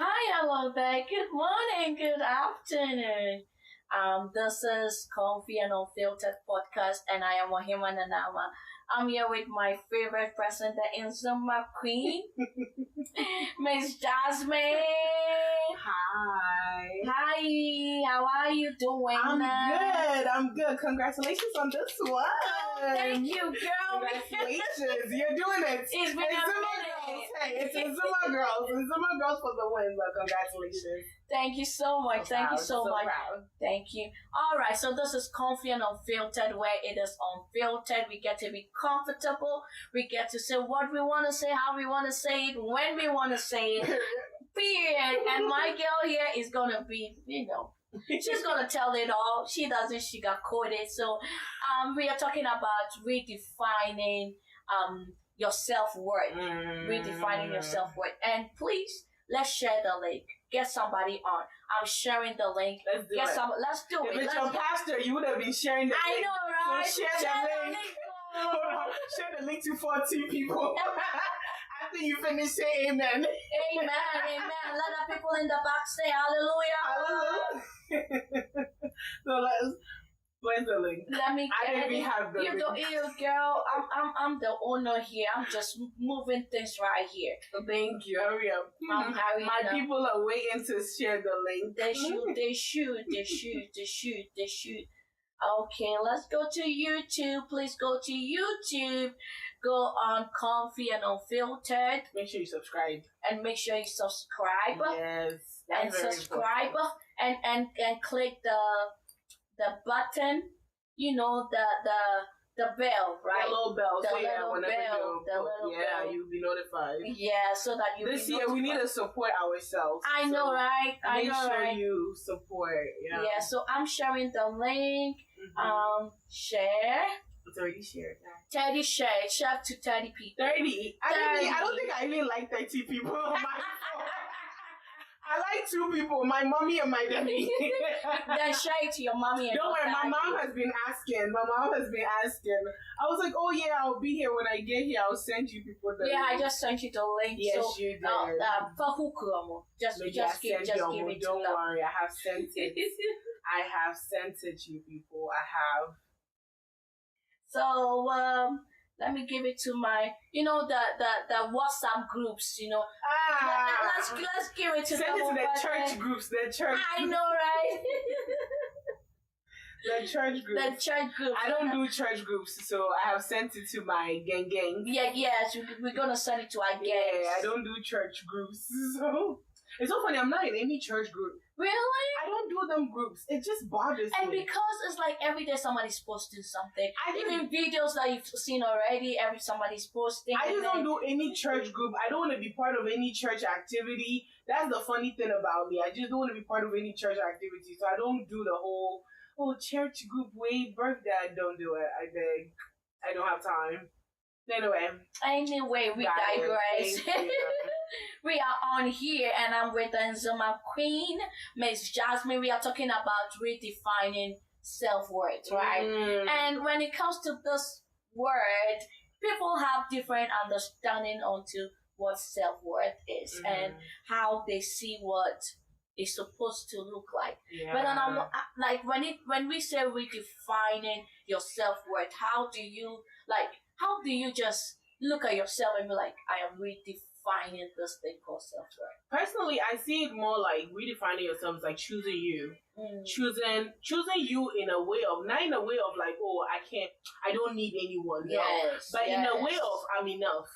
Hi, hello there. Good morning, good afternoon. This is Comfy and Unfiltered podcast, and I am Wahima Nanama. I'm here with my favorite person, the Inzuma Queen, Miss Jasmine. Hi. Hi, how are you doing? I'm good. Congratulations on this one. Thank you, girl. Congratulations. You're doing it. It's been a minute. Hey, it's Inzuma Girls. Inzuma Girls for the win, but congratulations. Thank you so much. Thank you so much. Proud. Thank you. All right, so this is Comfy and Unfiltered, where it is unfiltered. We get to be comfortable. We get to say what we want to say, how we want to say it, when we want to say it. Period. And my girl here is gonna be, she's gonna tell it all. She doesn't sugarcoat it. So, we are talking about redefining your self-worth. Redefining your self-worth. And please, let's share the link. Get somebody on. I'm sharing the link. Let's do it. Let's do it. If it's your pastor, you would have been sharing the link. I know, right? So share the link. Share the link to 14 people. After you finish, say amen. Amen. Let the people in the back say hallelujah. Hallelujah. So where's the link? Let me I get didn't even have the link. You girl. I'm the owner here. I'm just moving things right here. Thank you. Hurry up. I'm hurrying My up. people are waiting to share the link. They should. Okay, let's go to YouTube. Please go to YouTube. Go on Comfy and Unfiltered. Make sure you subscribe. And make sure you subscribe. Yes. And subscribe and click the button, the bell, right? The little bell. The So little whenever bell. The little bell. you'll be notified. Yeah, so that you This year we need to support ourselves. I know, right? Make sure you support. Yeah. Yeah, so I'm sharing the link. Share. It's already shared. 30 share. Share to 30 people. 30. I don't think I even like 30 people on my phone. I like 2 people, my mommy and my daddy. Then share it to your mommy and Don't worry, my daddy. mom has been asking. I was like, oh yeah, I'll be here. When I get here, I'll send you people the link. I just sent you the link. Yes, so, you did. For Hukumo. Just give it to them. Don't worry, I have sent it. I have sent it to you people. I have. So, let me give it to my, the WhatsApp groups, Let's give it to Send it to the church groups. I know, right? The church groups. The church groups. I don't do church groups, so I have sent it to my gang. Yes, we're gonna send it to our gang. Yeah, I don't do church groups, so it's so funny. I'm not in any church group. Really? I don't do them groups. It just bothers and me. Because it's like every day somebody's posting something. Even videos that you've seen already, somebody's posting. I just don't do any church group. I don't want to be part of any church activity. That's the funny thing about me. I just don't want to be part of any church activity. So I don't do the whole church group birthday. I don't do it. I beg. I don't have time. Anyway, we digress. We are on here, and I'm with the Inzuma Queen, Miss Jasmine. We are talking about redefining self-worth, right? And when it comes to this word, people have different understanding onto what self-worth is and how they see what it's supposed to look like. Yeah. But when we say redefining your self-worth, how do you just look at yourself and be like, I am redefining this thing called self-worth? Personally, I see it more like redefining yourself is like choosing you. Choosing you in a way of, not in a way of like, I don't need anyone. Yes. But in a way of, I'm enough.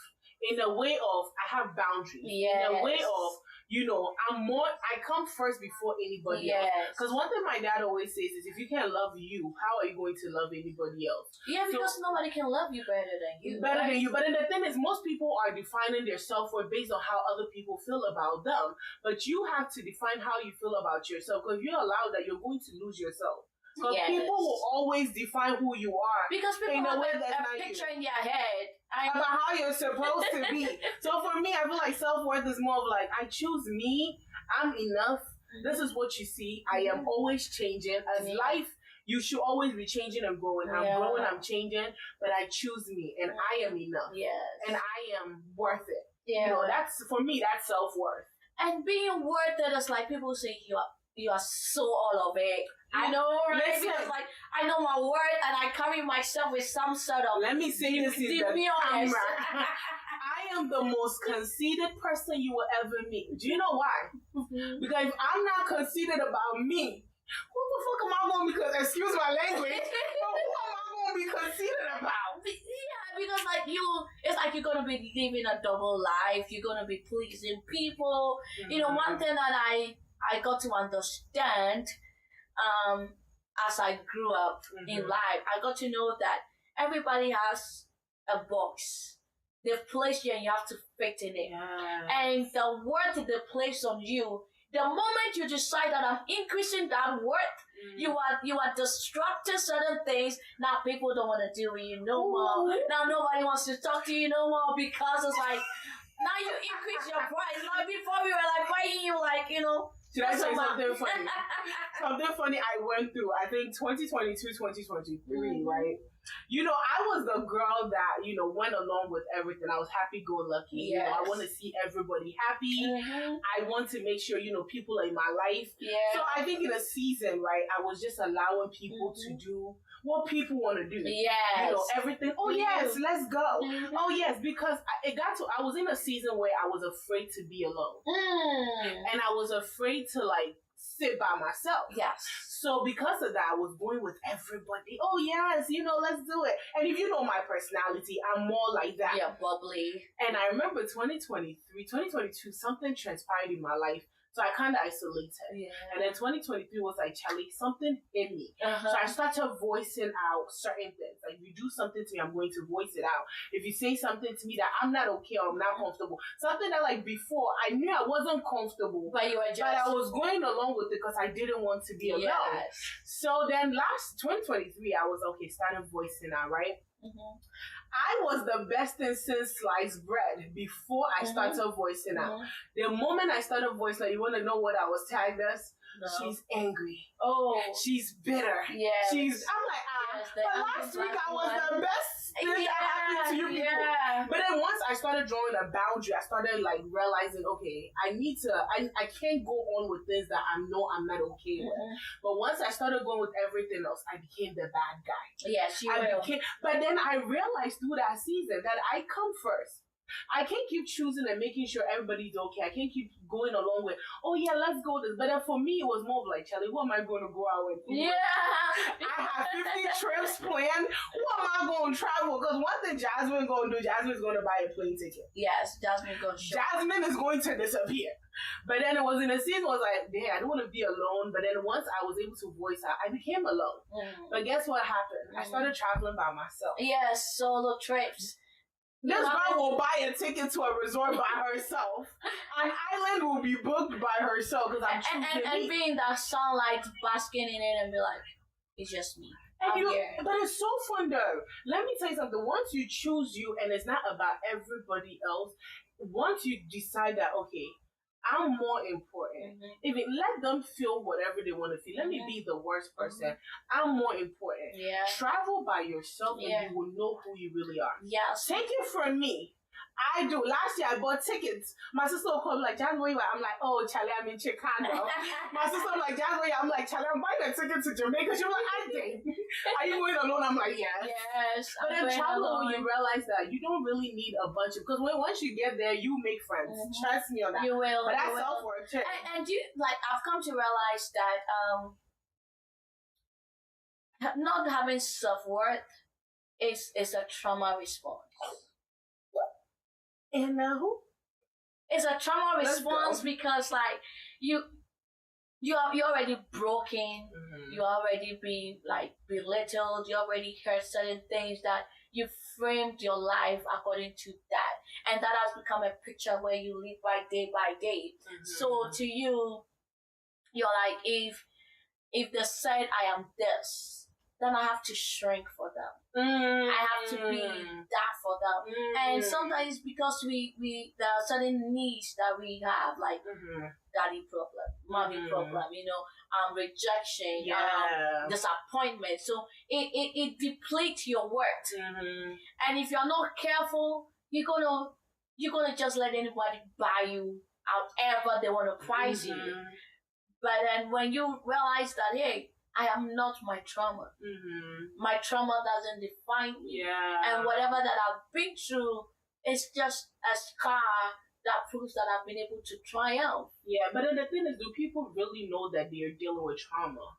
In a way of, I have boundaries. Yes. In a way of, I come first before anybody else. Because one thing my dad always says is, if you can't love you, how are you going to love anybody else? Yeah, because nobody can love you better than you. But then the thing is, most people are defining their self-worth based on how other people feel about them. But you have to define how you feel about yourself, because if you allow that, you're going to lose yourself. Because people will always define who you are. Because people in a way have that's a not picture you. in their head. About how you're supposed to be. So for me, I feel like self-worth is more of like, I choose me, I'm enough, this is what you see, I am always changing. As life, you should always be changing and growing. I'm growing, I'm changing, but I choose me, and I am enough. Yes. And I am worth it. Yeah. That's, for me, that's self-worth. And being worth it is like people say you are so all of it. I know, right? Listen, Because like I know my worth and I carry myself with some sort of. let me say this in the honest. camera. I am the most conceited person you will ever meet. Do you know why? Because if I'm not conceited about me, who the fuck am I going to be? Excuse my language. But who am I going to be conceited about? Yeah, because like it's like you're gonna be living a double life. You're gonna be pleasing people. You know, one thing that I got to understand, as I grew up in life, I got to know that everybody has a box. They've placed you and you have to fit in it. Yes. And the worth they place on you, the moment you decide that I'm increasing that worth, you are distracting certain things. Now people don't want to deal with you no more. Now nobody wants to talk to you no more because it's like now you increase your price. Like before we were like buying you like, you know. Should I say something funny? Something funny I went through, I think 2022, 2023, right? You know, I was the girl that, you know, went along with everything. I was happy-go-lucky. Yes. You know, I want to see everybody happy. I want to make sure, you know, people are in my life. Yeah. So I think in a season, right, I was just allowing people to do what people want to do. Yes. You know, everything. Oh, yes, let's go. Oh, yes, because I was in a season where I was afraid to be alone. And I was afraid to, like, sit by myself. Yes. So because of that, I was going with everybody. Oh, yes, you know, let's do it. And if you know my personality, I'm more like that. Yeah, bubbly. And I remember 2022, something transpired in my life. So I kind of isolated. Yeah. And then 2023 was like, Charlie, something in me. So I started voicing out certain things. Like, if you do something to me, I'm going to voice it out. If you say something to me that I'm not okay or I'm not comfortable, something that like before, I knew I wasn't comfortable. But you were just... But I was going along with it because I didn't want to be alone. Yes. So then last 2023, I was, okay, started voicing out, right? I was the best in since sliced bread before I started voicing out. The moment I started voicing out, you want to know what I was tagged as? No. She's angry. Oh. She's bitter. Yeah. I'm like, yes, but last week I was the best thing that happened to you people. Yeah. But then once I started drawing a boundary, I started like realizing, okay, I can't go on with things that I know I'm not okay with. But once I started going with everything else, I became the bad guy. Yes, you will. But then I realized through that season that I come first. I can't keep choosing and making sure everybody's okay. I can't keep going along with, oh yeah, let's go this. But then for me, it was more of like, Charlie, who am I going to go out with? Yeah. I have 50 trips planned. Who am I going to travel? Because one thing Jasmine's going to do, Jasmine's going to buy a plane ticket. Yes, Jasmine going to show. Jasmine is going to disappear. But then it was in a season where I was like, damn, I don't want to be alone. But then once I was able to voice out, I became alone. But guess what happened? I started traveling by myself. Yes, solo trips. This girl will buy a ticket to a resort by herself. An island will be booked by herself because I'm choosing and be in that sunlight, basking in it, and be like, it's just me. But it's so fun though. Let me tell you something. Once you choose you, and it's not about everybody else. Once you decide that, okay, I'm more important. Even let them feel whatever they want to feel. Let me be the worst person. I'm more important. Yeah. Travel by yourself and you will know who you really are. Yes. Take it from me. I do. Last year I bought tickets. My sister will call me like, Jasmine, where you at? I'm like, oh, Charlie, I'm in Chicago. My sister was like, Jasmine, I'm like, Charlie, I'm buying a ticket to Jamaica. She was like, I did. Are you going alone? I'm like, yes. Yes. But then travel, you realize that you don't really need a bunch of, because once you get there, you make friends. Trust me on that. You will. But that's self-work too. And you, like, I've come to realize that not having self-worth is a trauma response. And who? It's a trauma response because, like, you're already broken. You already been like belittled. You already heard certain things that you framed your life according to that, and that has become a picture where you live by day. So to you, you're like, if they said I am this, then I have to shrink for them. I have to be that for them. And sometimes because we there are certain needs that we have, like daddy problem, mommy problem, you know, rejection, disappointment. So it depletes your worth. And if you're not careful, you're gonna just let anybody buy you however they want to price you. But then when you realize that, hey, I am not my trauma. My trauma doesn't define me. And whatever that I've been through is just a scar that proves that I've been able to triumph. But then the thing is, do people really know that they're dealing with trauma?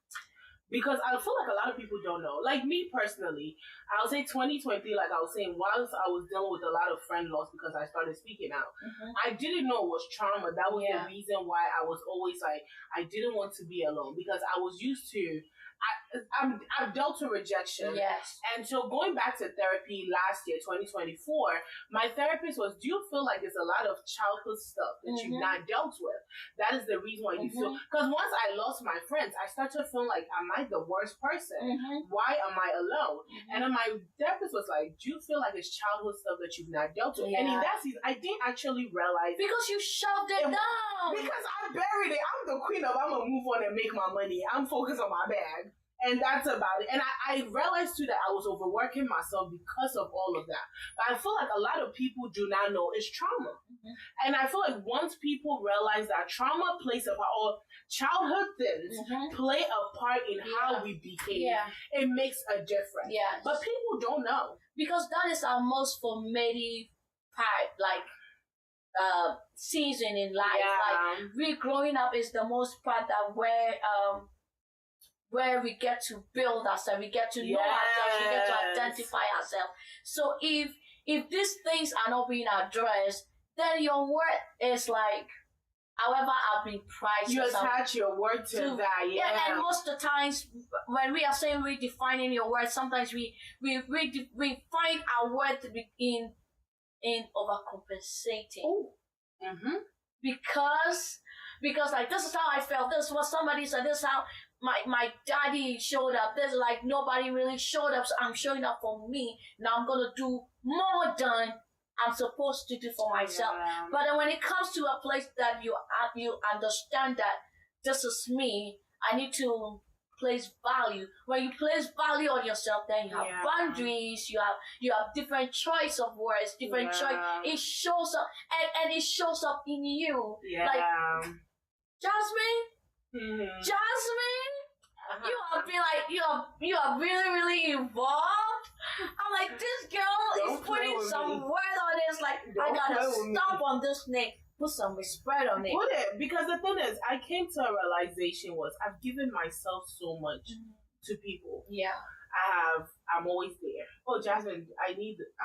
Because I feel like a lot of people don't know. Like me personally, I'll say 2020, like I was saying, whilst I was dealing with a lot of friend loss because I started speaking out, I didn't know it was trauma. That was the reason why I was always like, I didn't want to be alone because I was used to, I've dealt with rejection. And so going back to therapy last year, 2024, my therapist was, do you feel like there's a lot of childhood stuff that you've not dealt with? That is the reason why you feel, because once I lost my friends, I started feeling like, am I the worst person? Why am I alone? And then my therapist was like, do you feel like it's childhood stuff that you've not dealt with? And in that season, I didn't actually realize. Because you shoved it down. Because I buried it. I'm the queen of, I'm going to move on and make my money. I'm focused on my bag. And that's about it. And I realized too that I was overworking myself because of all of that. But I feel like a lot of people do not know it's trauma. And I feel like once people realize that trauma plays a part, or childhood things play a part in how we behave, it makes a difference. But people don't know. Because that is our most formative part, like season in life. Like we growing up is the most part that where we get to build ourselves, we get to know ourselves, we get to identify ourselves. So if these things are not being addressed, then your worth is like, however I've been priced. You attach your worth to that, and most of the times when we are saying redefining your worth, sometimes we find our worth in overcompensating. Because like, this is how I felt, this is what somebody said, this is how my daddy showed up, this is like nobody really showed up, so I'm showing up for me. Now I'm gonna do more than I'm supposed to do for myself. But then when it comes to a place that you understand that this is me, I need to place value. When you place value on yourself, then you have boundaries, you have different choice of words, different choice. It shows up, and it shows up in you. Like, Jasmine, you have been like, you are really, really involved. I'm like, this girl is putting some word on this. Like, I gotta stop on this name. Put some respect on it. Put it, because the thing is, I came to a realization was I've given myself so much to people. I'm always there. Oh, Jasmine,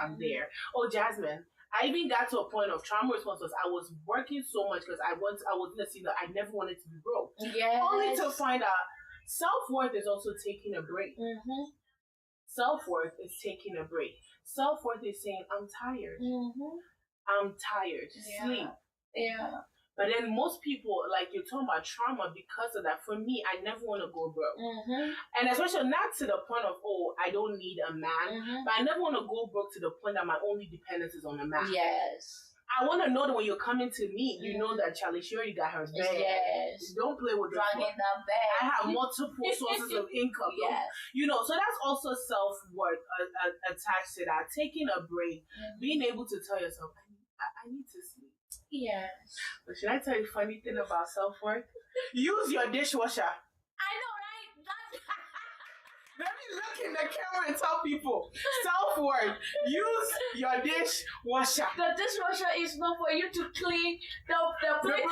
I'm there. Oh, Jasmine, I even got to a point of trauma response was I was working so much because I was in a scene that I never wanted to be broke. Only to find out self-worth is also taking a break. Self-worth is taking a break. Self-worth is saying, I'm tired. I'm tired. Sleep. But then most people, like you're talking about trauma because of that. For me, I never want to go broke. And especially not to the point of, oh, I don't need a man. But I never want to go broke to the point that my only dependence is on a man. I want to know that when you're coming to me, you know that Charlie, she already got her bag. Don't play with that bag. I have multiple sources of income. You know, so that's also self-worth attached to that. Taking a break, being able to tell yourself, I need to sleep. But should I tell you a funny thing about self-worth? Use your dishwasher. I know, right? Let me look in the camera and tell people, self-worth, use your dishwasher. The dishwasher is not for you to clean the plate.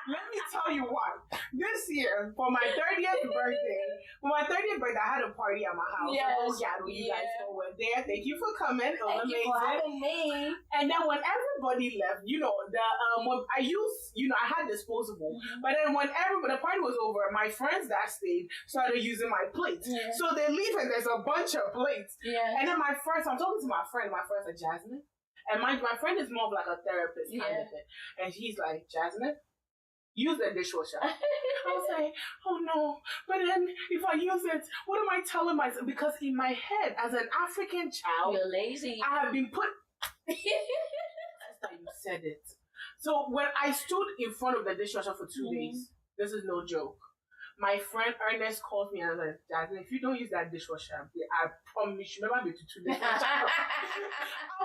Let me tell you what. This year, for my 30th birthday, I had a party at my house. You guys were there. Thank you for coming. It was amazing. You for having me. And then when everybody left, you know, I had disposable. But then when the party was over, my friends that stayed started using my plates. So they leave and there's a bunch of plates. And then I'm talking to my friend like, Jasmine. And my friend is more of like a therapist kind of thing. And she's like, Jasmine, use the dishwasher. I was like, oh no, but then if I use it, what am I telling myself? Because in my head, as an African child, you're lazy. I have been put. That's how you said it. So when I stood in front of the dishwasher for 2 days, this is no joke. My friend Ernest called me and I was like, Jasmine, if you don't use that dishwasher, I promise you never be to do this. I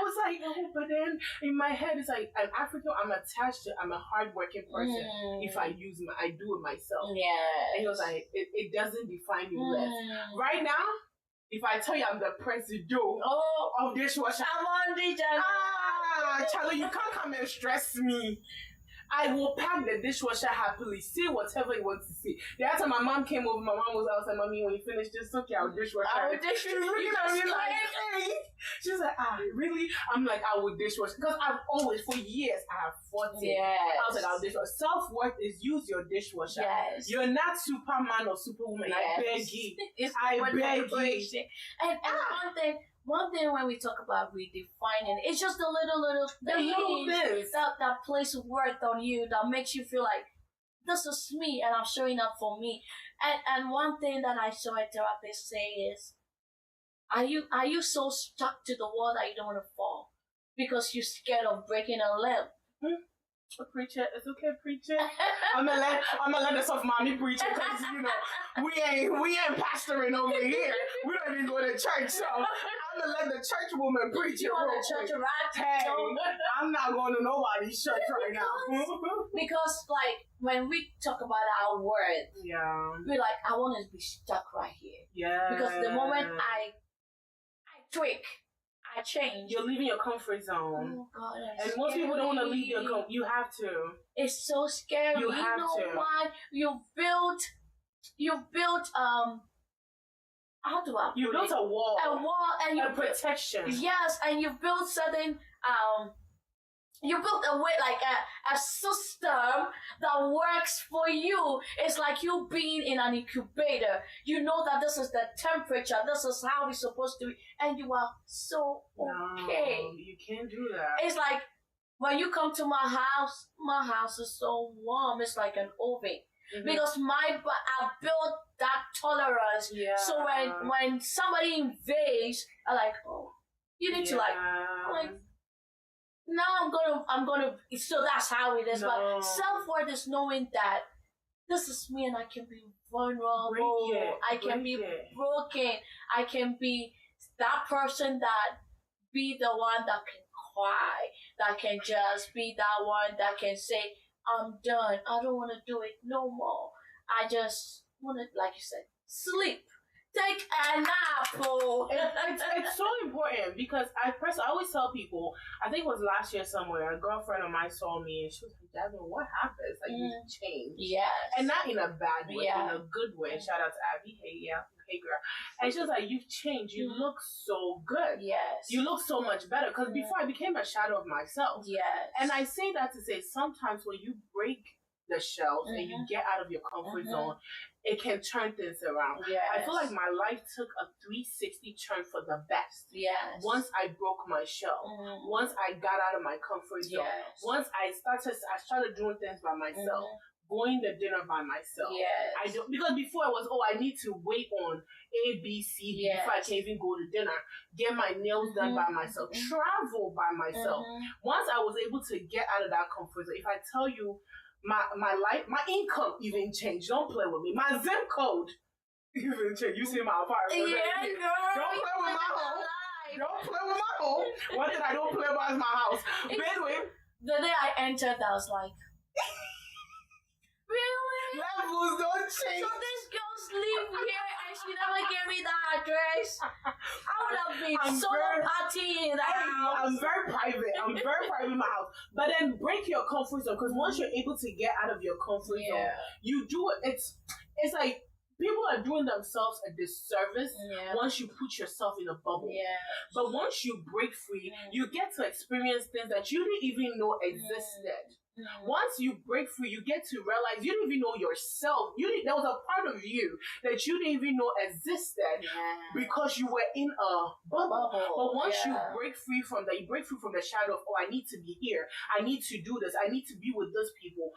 was like, oh, but then in my head, it's like, I'm African, I'm a hardworking person. If I do it myself. Yeah. And he was like, it doesn't define you less. Right now, if I tell you I'm the president of dishwasher, I'm on the Charlie, you can't come and stress me. I will pack the dishwasher happily, say whatever you want to say. The other time my mom came over, my mom was outside, Mommy, when you finish this, okay, I'll dishwasher. She's looking at me like, hey. She's like, really? I'm like, I will dishwasher. Because I've always, for years, I have fought it. Yes. I was like, I'll dishwasher. Self-worth is use your dishwasher. Yes. You're not Superman or Superwoman. Yes. I beg you. I beg you. And one thing when we talk about redefining, it's just the little things that place worth on you that makes you feel like this is me and I'm showing up for me. And one thing that I saw a therapist say is, are you so stuck to the wall that you don't want to fall because you're scared of breaking a limb? Preach it. It's okay, preach it. I'm gonna let the soft mommy preach it because we ain't pastoring over here. We don't even go to church, so I'm gonna let the church woman preach it. On the church right? Hey, I'm not going to nobody's church right now. Because like when we talk about our words, we're like, I want to be stuck right here. Yeah. Because the moment I tweak, I change. You're leaving your comfort zone. Oh God, and most people don't want to leave your comfort. You have to. It's so scary. You have know to. Why? You built how do I put You built it? a wall. A wall and a protection. Yes, and you built certain you built a way like a system that works for you. It's like you being in an incubator. You know that this is the temperature, this is how it's supposed to be, and you are so okay. No, you can't do that. It's like when you come to my house is so warm. It's like an oven. Because I built that tolerance. Yeah. So when somebody invades, I'm like, oh, you need to like now I'm gonna so that's how it is. No. But self-worth is knowing that this is me and I can be vulnerable. I can be broken. I can be that person that be the one that can cry, that can just be that one that can say, I'm done. I don't want to do it no more. I just want to, like you said, sleep. Take a nap. It's so important because I always tell people, I think it was last year somewhere, a girlfriend of mine saw me and she was like, Jasmine, what happens? Like, you changed. Yes. And not in a bad way, in a good way. Shout out to Abby. Hey, girl. And she was like, you've changed. You look so good. Yes. You look so much better. Because before I became a shadow of myself. Yes. And I say that to say sometimes when you break the shells and you get out of your comfort zone, it can turn things around. Yes. I feel like my life took a 360 turn for the best. Yes. Once I broke my shell. Once I got out of my comfort zone. Yes. Once I started doing things by myself. Going to dinner by myself. Yes. I don't, because before it was, I need to wait on A, B, C, D before I can even go to dinner. Get my nails done by myself. Travel by myself. Once I was able to get out of that comfort zone, if I tell you, my life, my income even changed. Don't play with me. My zip code even changed. You see my apartment. Yeah, girl. Don't play with my home. Don't play with my home. One thing I don't play about is my house. Anyway, the day I entered, I was like, really? Levels don't change. So this girl's live here and she never gave me the address. I would have been solo party in that house. I'm very private. I'm very private in my house. But then break your comfort zone, because once you're able to get out of your comfort zone, you do it. It's like people are doing themselves a disservice once you put yourself in a bubble. But once you break free, you get to experience things that you didn't even know existed. Once you break free, you get to realize you didn't even know yourself. There was a part of you that you didn't even know existed because you were in a bubble. But once you break free from that, you break free from the shadow of, I need to be here. I need to do this. I need to be with those people.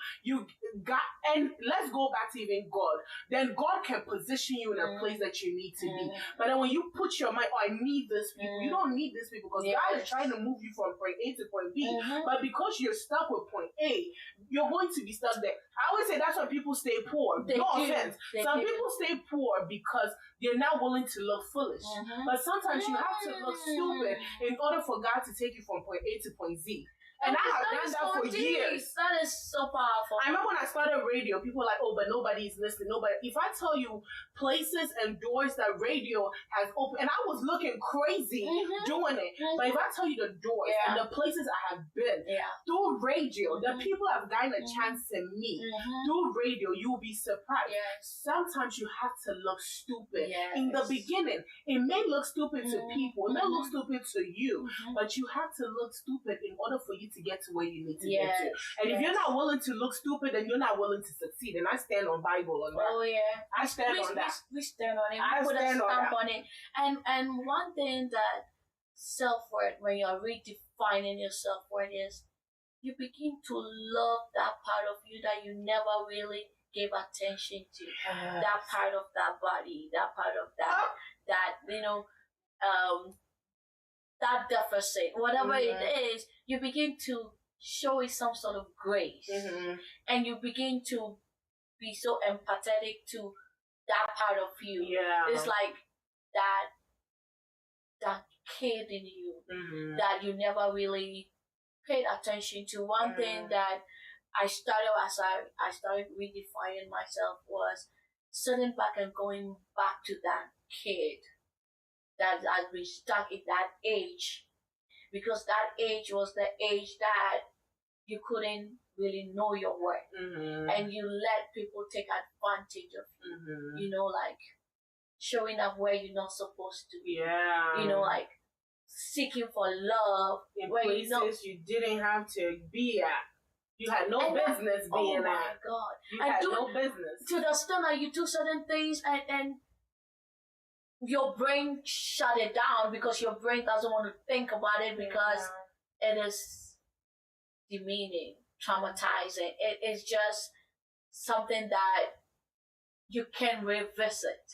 And let's go back to even God. Then God can position you in a place that you need to be. But then when you put your mind, I need this people. You don't need this people because God is trying to move you from point A to point B. But because you're stuck with point A, day, you're going to be stuck there. I always say that's why people stay poor. No offense. Some people stay poor because they're not willing to look foolish. But sometimes you have to look stupid in order for God to take you from point A to point Z. And I have done that for years. That is so powerful. I remember when I started radio, people were like, oh, but nobody's listening. Nobody. If I tell you places and doors that radio has opened, and I was looking crazy doing it. But if I tell you the doors and the places I have been through radio, the people have gotten a chance to meet through radio, you'll be surprised. Sometimes you have to look stupid. In the beginning, it may look stupid to people. It may look stupid to you. But you have to look stupid in order for you to get to where you need to get to. And if you're not willing to look stupid, then you're not willing to succeed. And I stand on Bible on that. Oh yeah, I stand on that. We stand on it. We put a stamp on it. And one thing that self-worth, when you're redefining your self-worth, is you begin to love that part of you that you never really gave attention to. That part of that body, that part of that that deficit, whatever it is, you begin to show it some sort of grace. And you begin to be so empathetic to that part of you. It's like that kid in you that you never really paid attention to. One thing that I started as I started redefining myself was sitting back and going back to that kid that has been stuck in that age, because that age was the age that you couldn't really know your worth, and you let people take advantage of you. You know, like showing up where you're not supposed to be. You know, like seeking for love in where places you didn't have to be at. You had no business being at. Oh my God! You had no business. To the extent that you do certain things and your brain shut it down because your brain doesn't want to think about it because it is demeaning, traumatizing. It is just something that you can revisit.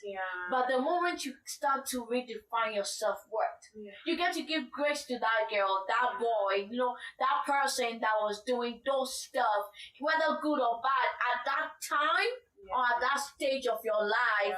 But the moment you start to redefine your self-worth, you get to give grace to that girl, that boy, you know, that person that was doing those stuff, whether good or bad, at that time or at that stage of your life.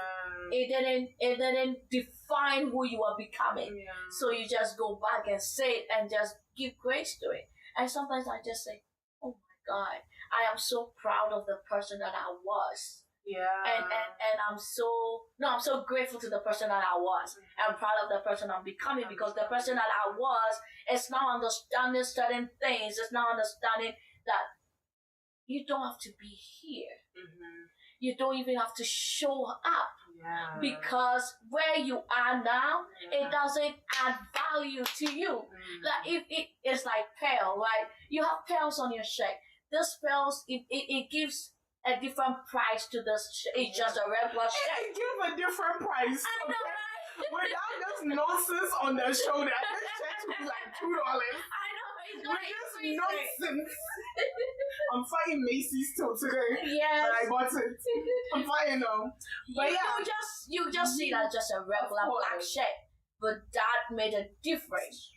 It didn't define who you are becoming. So you just go back and say it and just give grace to it. And sometimes I just say, oh my God, I am so proud of the person that I was. And I'm so grateful to the person that I was. I'm proud of the person I'm becoming, because the person that I was is now understanding certain things. It's now understanding that you don't have to be here. You don't even have to show up. Because where you are now, it doesn't add value to you. Like if it's like pearl, right? You have pearls on your shirt. This pearls, it gives a different price to this shirt. It's just a regular shirt. It gives a different price. I know, right? Without this nonsense on their shoulder, this shirt would be like $2. I know, it's With this nonsense. I'm fighting Macy's till today. Yes. But I bought it. I'm fighting them. But you just see that just a regular black shirt, but that made a difference.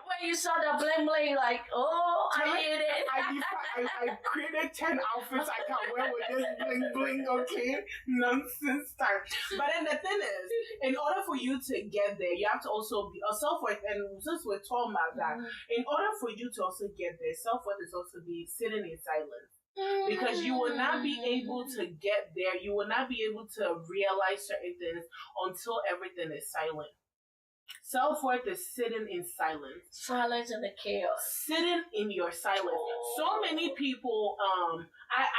When you saw the bling bling, like, oh, I hate it. I created 10 outfits I can wear with this bling bling, okay? Nonsense time. But then the thing is, in order for you to get there, you have to also be a self-worth. And since we're talking about that, in order for you to also get there, self-worth is also be sitting in silence. Because you will not be able to get there. You will not be able to realize certain things until everything is silent. Self-worth is sitting in silence. Silence in the chaos. Sitting in your silence. So many people,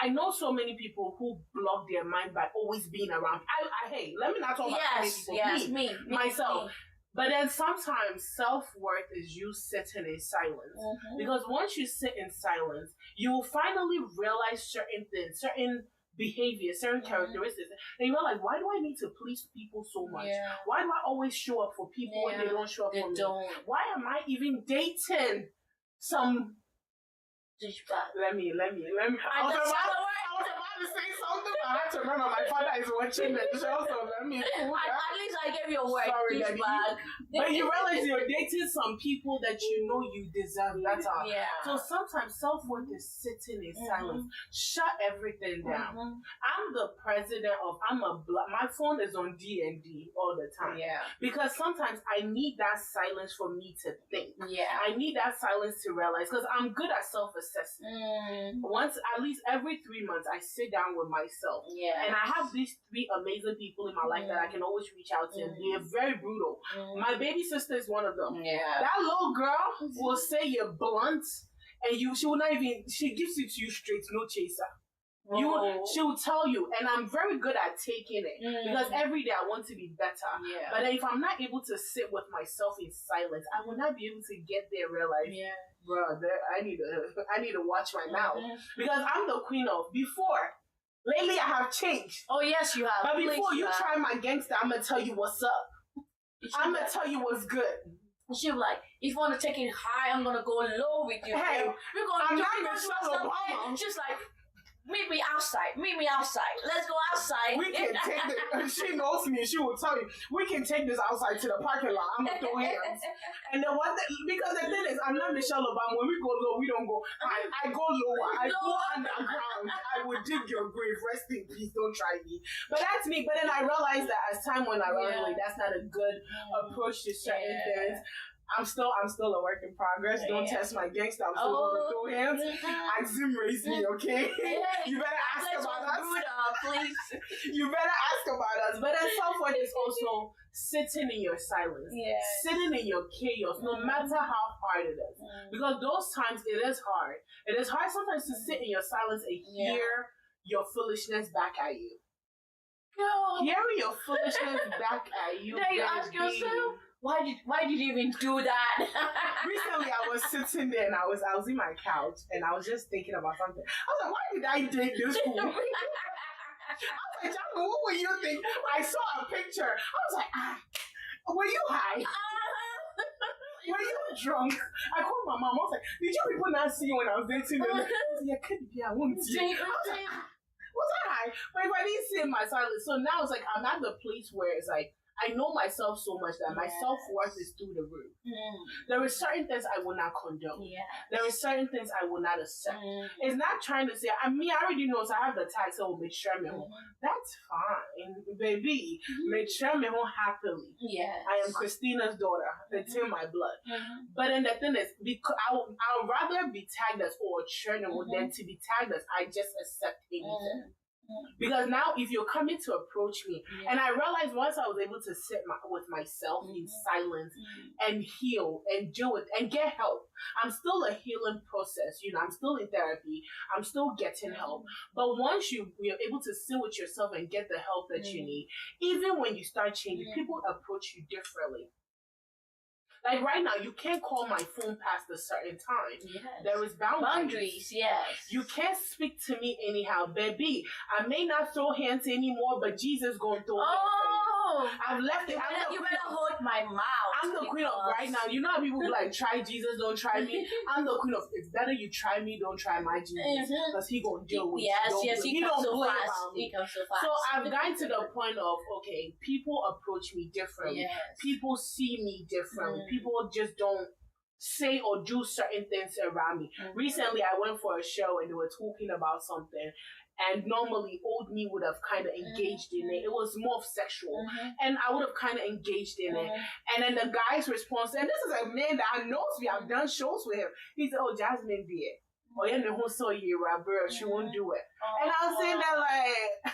I know so many people who block their mind by always being around. Hey, let me not talk about many people. Myself. But then sometimes self-worth is you sitting in silence. Because once you sit in silence, you will finally realize certain things, certain behavior, certain characteristics, and you're like, why do I need to please people so much? Why do I always show up for people when they don't show up for me? Why am I even dating some? Let me. I was about to say something. I had to remember my father is watching the show, so let me cool down. At least I gave you a word. Sorry, Daddy. Bag. But you realize you're dating some people that you know you deserve better. Yeah. So sometimes self-worth is sitting in silence. Shut everything down. I'm the president of, my phone is on D&D all the time. Yeah. Because sometimes I need that silence for me to think. Yeah. I need that silence to realize, because I'm good at self-assessment. Once, at least every 3 months, I sit down with myself. Yeah. And I have these 3 amazing people in my life that I can always reach out to. They're very brutal. My baby sister is one of them. Yeah. That little girl will say you're blunt, and she will not even, she gives it to you straight, no chaser. She will tell you, and I'm very good at taking it because every day I want to be better. Yeah. But if I'm not able to sit with myself in silence, I will not be able to get there. Realize, bro, I need to watch my mouth because I'm the queen of before. Lately, I have changed. Oh yes, you have. But before you try my gangster, I'm gonna tell you what's up. I'm gonna tell you what's good. She was like, if you want to take it high, I'm gonna go low with you. Hey, we're gonna She's like, meet me outside. Let's go outside. We can take this. She knows me. She will tell you. We can take this outside to the parking lot. I'm gonna throw hands. And the one thing, because the thing is, I'm not Michelle Obama. When we go low, we don't go. I go lower. I go underground. I would dig your grave. Rest in peace. Don't try me. But that's me. But then I realized that as time went on, like, that's not a good approach to certain things. I'm still a work in progress. Don't test my gangster. I'm still going to throw hands. Axim raise me, okay? You better ask about us. Please. You better ask about us. But then self-worth is also sitting in your silence. Sitting in your chaos, no matter how hard it is. Because those times it is hard. It is hard sometimes to sit in your silence and hear your foolishness back at you. Hearing your foolishness back at you. Then you ask yourself, why did you even do that? Recently, I was sitting there and I was in my couch and I was just thinking about something. I was like, why did I date this fool? I was like, John, what would you think? I saw a picture. I was like, were you high? Were you drunk? I called my mom. I was like, did you people not see when I was dating them? I was like, could be, I won't see. Was I high? But if I didn't see in my silence, so now it's like I'm at the place where it's like I know myself so much that my self-worth is through the roof. There are certain things I will not condone. There are certain things I will not accept. It's not trying to say, I already know, so I have the tag, so make sure me home. That's fine, baby. Make sure me home happily. I am Christina's daughter. It's in my blood. But then the thing is, because I'll rather be tagged as churning than to be tagged as I just accept anything. Because now if you're coming to approach me, and I realized once I was able to sit with myself in silence and heal and deal with and get help. I'm still a healing process, I'm still in therapy, I'm still getting help. But once you're able to sit with yourself and get the help that you need, even when you start changing, people approach you differently. Like right now, you can't call my phone past a certain time. There is boundaries. You can't speak to me anyhow, baby. I may not throw hands anymore, but Jesus gonna throw hands. I've left it. You better hold my mouth. I'm the queen of right now. You know how people be like, try Jesus, don't try me. I'm the queen of it's better you try me, don't try my Jesus, because he gonna deal with you. He don't play about me. So I've gotten to the point of okay, people approach me differently. People see me differently. People just don't say or do certain things around me. Recently, I went for a show and they were talking about something. And normally, old me would have kind of engaged in it. It was more sexual. And I would have kind of engaged in it. And then the guy's response, and this is a man that I knows me, I've done shows with him. He said, Jasmine be it. She won't do it. And I was saying that like...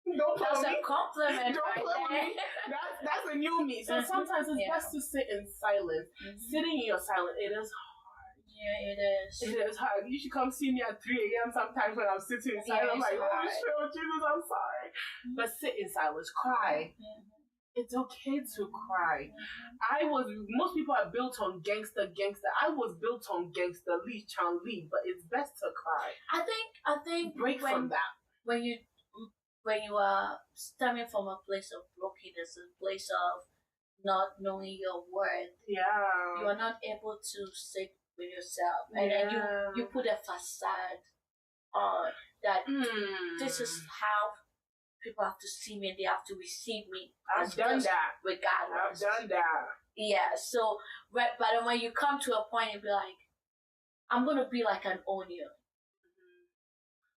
Don't play That's with me. a compliment. Don't play with me. That's a new me. So sometimes it's best to sit in silence. Sitting in your silence, it is hard. It is. It is hard. You should come see me at 3 a.m. sometimes when I'm sitting in silence. I'm like, oh, sure, Jesus, I'm sorry. But sit in silence. Cry. It's okay to cry. Most people are built on gangster. I was built on gangster, Lee, Chan Lee, but it's best to cry. I think break from that. When you are stemming from a place of brokenness, a place of not knowing your worth, you are not able to sit with yourself, and then you put a facade that this is how people have to see me and they have to receive me. I've done that. Regardless. I've done that. Yeah, so, but then when you come to a point, you'll be like, I'm going to be like an onion.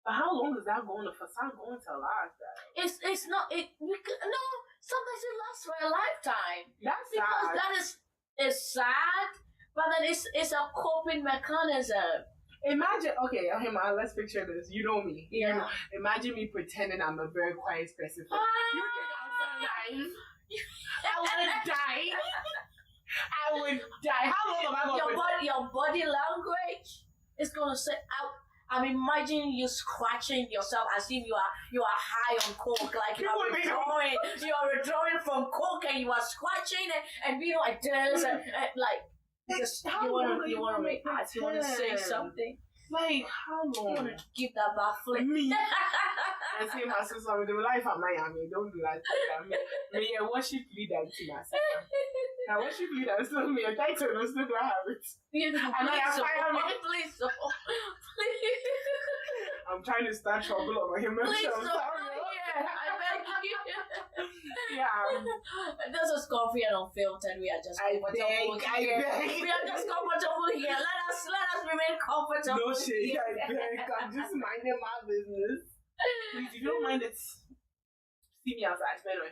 But how long is that going to last? It's not, no, sometimes it lasts for a lifetime. That's because sad. it's sad, but then it's a coping mechanism. Imagine, okay, man, let's picture this. You know me. Yeah. You know, imagine me pretending I'm a very quiet person. You think I'm so nice? I would die. I would die. How long am I going to your body language is going to say out. I'm imagining you scratching yourself as if you are high on coke, like you're withdrawing from coke and you are scratching and being like this and like just you want to make art, you want to say something. Like how long? You want to give that back flip. Me. I say my sister with the life of Miami. Don't do that. Me a worship leader to my sister. I worship leader still me a title and still don't have it. And I fire me. Please. I'm trying to start trouble over him. Please don't. Yeah, I beg you. Yeah. This is Coffee and Unfiltered. We are just comfortable here. We are just comfortable here. Let us remain comfortable. No shit. I beg. I'm just minding my business. Please, if you don't mind it, see me outside. Anyway.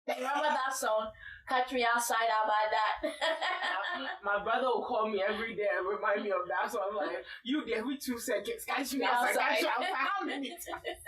Remember that song? Catch me outside, I'll buy that. My brother will call me every day and remind me of that. So I'm like, you there with 2 seconds. Catch me outside. Catch me outside. How many times?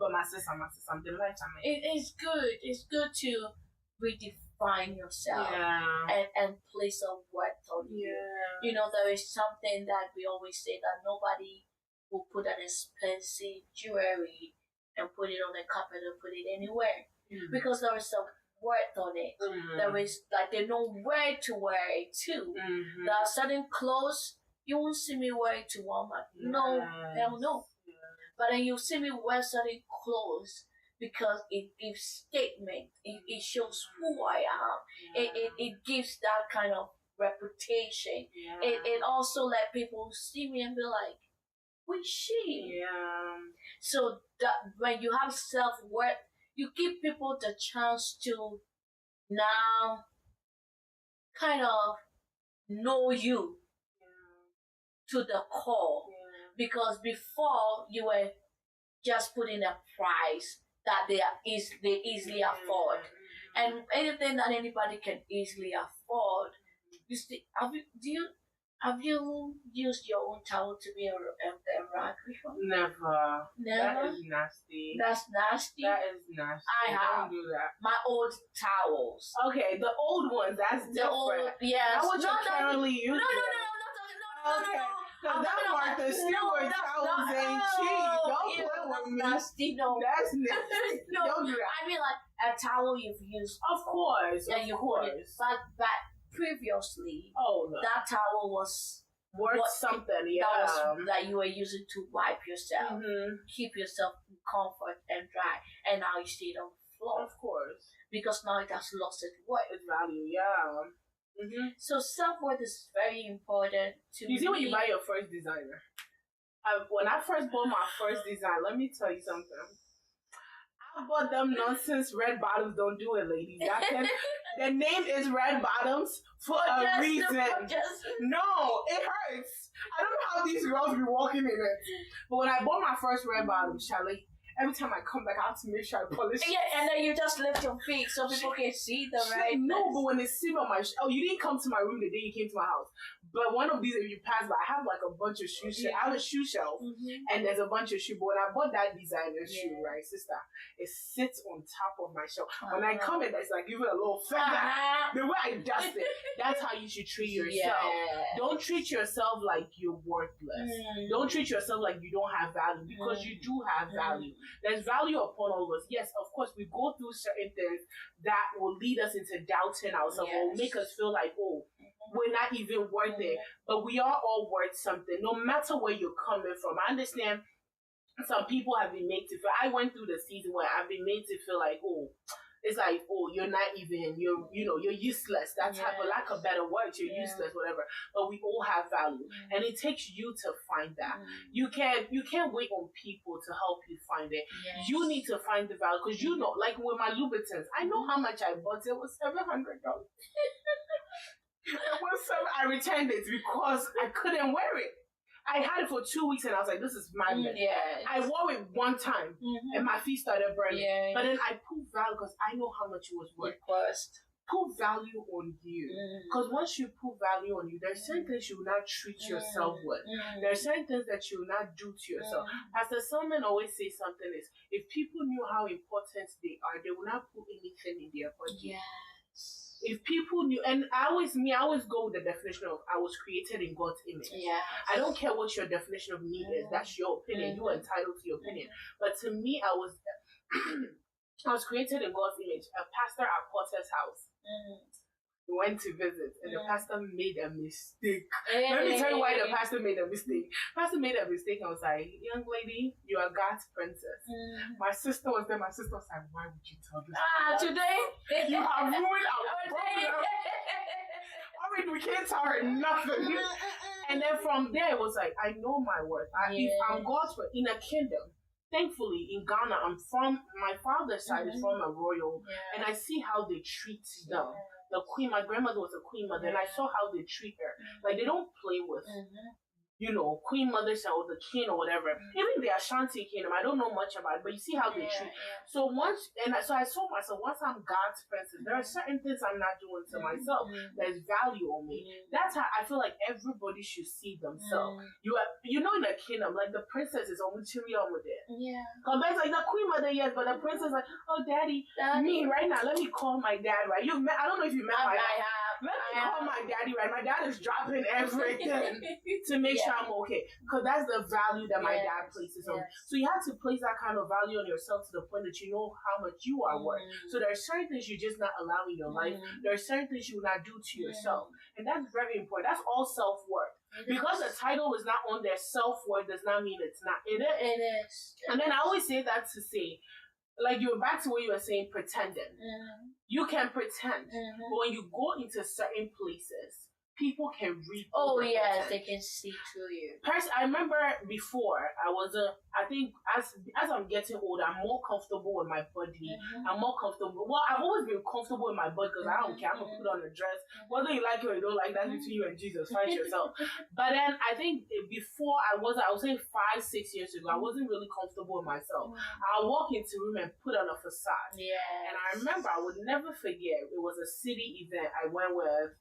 But my sister, I'm delighted. It's good. It's good to redefine yourself and place a worth on you. You know, there is something that we always say that nobody will put an expensive jewelry and put it on a carpet or put it anywhere. Because there is some worth on it. There is, like, they know where to wear it to. There are certain clothes, you won't see me wear it to Walmart. No, hell no. But then you see me wear certain clothes because it gives statement. It shows who I am. It gives that kind of reputation. It also let people see me and be like, who is she? So that when you have self-worth, you give people the chance to now kind of know you to the core. Because before you were just putting a price that they easily afford. And anything that anybody can easily afford, have you used your own towel to be a rag before? Never. That is nasty. That's nasty? That is nasty. I have. Don't do that. My old towels. Okay, the old ones, that's different. Old, yes. That was currently used. No. Because that Martha Stewart towels ain't cheap. Don't play with me. Nasty, no. That's nasty. No, don't do that. I mean like a towel you've used. Of course. Yeah, you put it. But previously, that towel was worth something, that you were using to wipe yourself, keep yourself in comfort and dry, and now you see it on the floor. Of course. Because now it has lost its worth. Its value, So self-worth is very important to me. You see when you buy your first designer? When I first bought my first design, let me tell you something. I bought them nonsense red bottoms. Don't do it, ladies. The name is red bottoms for a reason. No, it hurts. I don't know how these girls be walking in it. But when I bought my first red bottoms, Charlie, every time I come back, I have to make sure I polish it. Yeah, and then you just lift your feet so people can see the right. No, but when they see on my you didn't come to my room the day you came to my house. But one of these, if you pass by, I have like a bunch of shoe shelves. I have a shoe shelf, and there's a bunch of shoes. But when I bought that designer shoe, right, sister, it sits on top of my shelf. When I come in, it's like even a little feather. The way I dust it, that's how you should treat yourself. Don't treat yourself like you're worthless. Don't treat yourself like you don't have value, because you do have value. There's value upon all of us. Yes, of course, we go through certain things that will lead us into doubting ourselves, or make us feel like, we're not even worth it. But we are all worth something, no matter where you're coming from. I understand some people have been made to feel, I went through the season where I've been made to feel like, it's like, oh, you're not even, you're useless. That's how, for lack of better words, you're useless, whatever. But we all have value, and it takes you to find that. You can't wait on people to help you find it. You need to find the value, because like with my Louboutins, I know how much I bought. It was $700. I returned it because I couldn't wear it. I had it for 2 weeks and I was like, this is madness. I wore it one time and my feet started burning. But then I put value because I know how much it was worth. Put value on you. Because once you put value on you, there's certain things you will not treat yourself with. There are certain things that you will not do to yourself. Pastor Solomon always says something is, if people knew how important they are, they will not put anything in their body. If people knew, and I always go with the definition of I was created in God's image. I don't care what your definition of me is. That's your opinion. You are entitled to your opinion. But to me, I was created in God's image. A pastor at Potter's house. We went to visit, and the pastor made a mistake. Let me tell you why the pastor made a mistake. Pastor made a mistake and was like, young lady, you are God's princess. My sister was there. My sister was like, why would you tell this? Today? You have ruined our program. Already, we can't tell her nothing. And then from there, it was like, I know my worth. If I'm God's in a kingdom, thankfully, in Ghana, I'm from, my father's side is from a royal, and I see how they treat them. The queen, my grandmother was a queen mother, and I saw how they treat her. Like, they don't play with, queen mothers or the king or whatever. Even the Ashanti kingdom, I don't know much about it, but you see how they treat. So I saw myself, once I'm God's princess, there are certain things I'm not doing to myself. There's value on me. That's how I feel like everybody should see themselves. In a kingdom, like the princess is on material with it. Compared to like the queen mother, yes, but the princess like, oh daddy, me right now, let me call my dad, right? I don't know if you met my dad. Let me call my daddy, right? My dad is dropping everything to make sure I'm okay. Because that's the value that my dad places on. So you have to place that kind of value on yourself to the point that you know how much you are worth. So there are certain things you just not allow in your life. There are certain things you will not do to yourself. And that's very important. That's all self-worth. Because the title is not on there, self-worth does not mean it's not in it. It is. And then I always say that to say, like you're back to what you were saying, pretending. You can pretend, but when you go into certain places, people can read. Oh yeah, they can see through you. I remember before I think as I'm getting older, I'm more comfortable with my body. I'm more comfortable. Well, I've always been comfortable with my body because I don't care. I'm gonna put on a dress, whether you like it or you don't like. That's between you and Jesus. Find yourself. But then I think before I would say 5-6 years ago, I wasn't really comfortable with myself. I walk into a room and put on a facade. And I remember I would never forget. It was a city event I went with.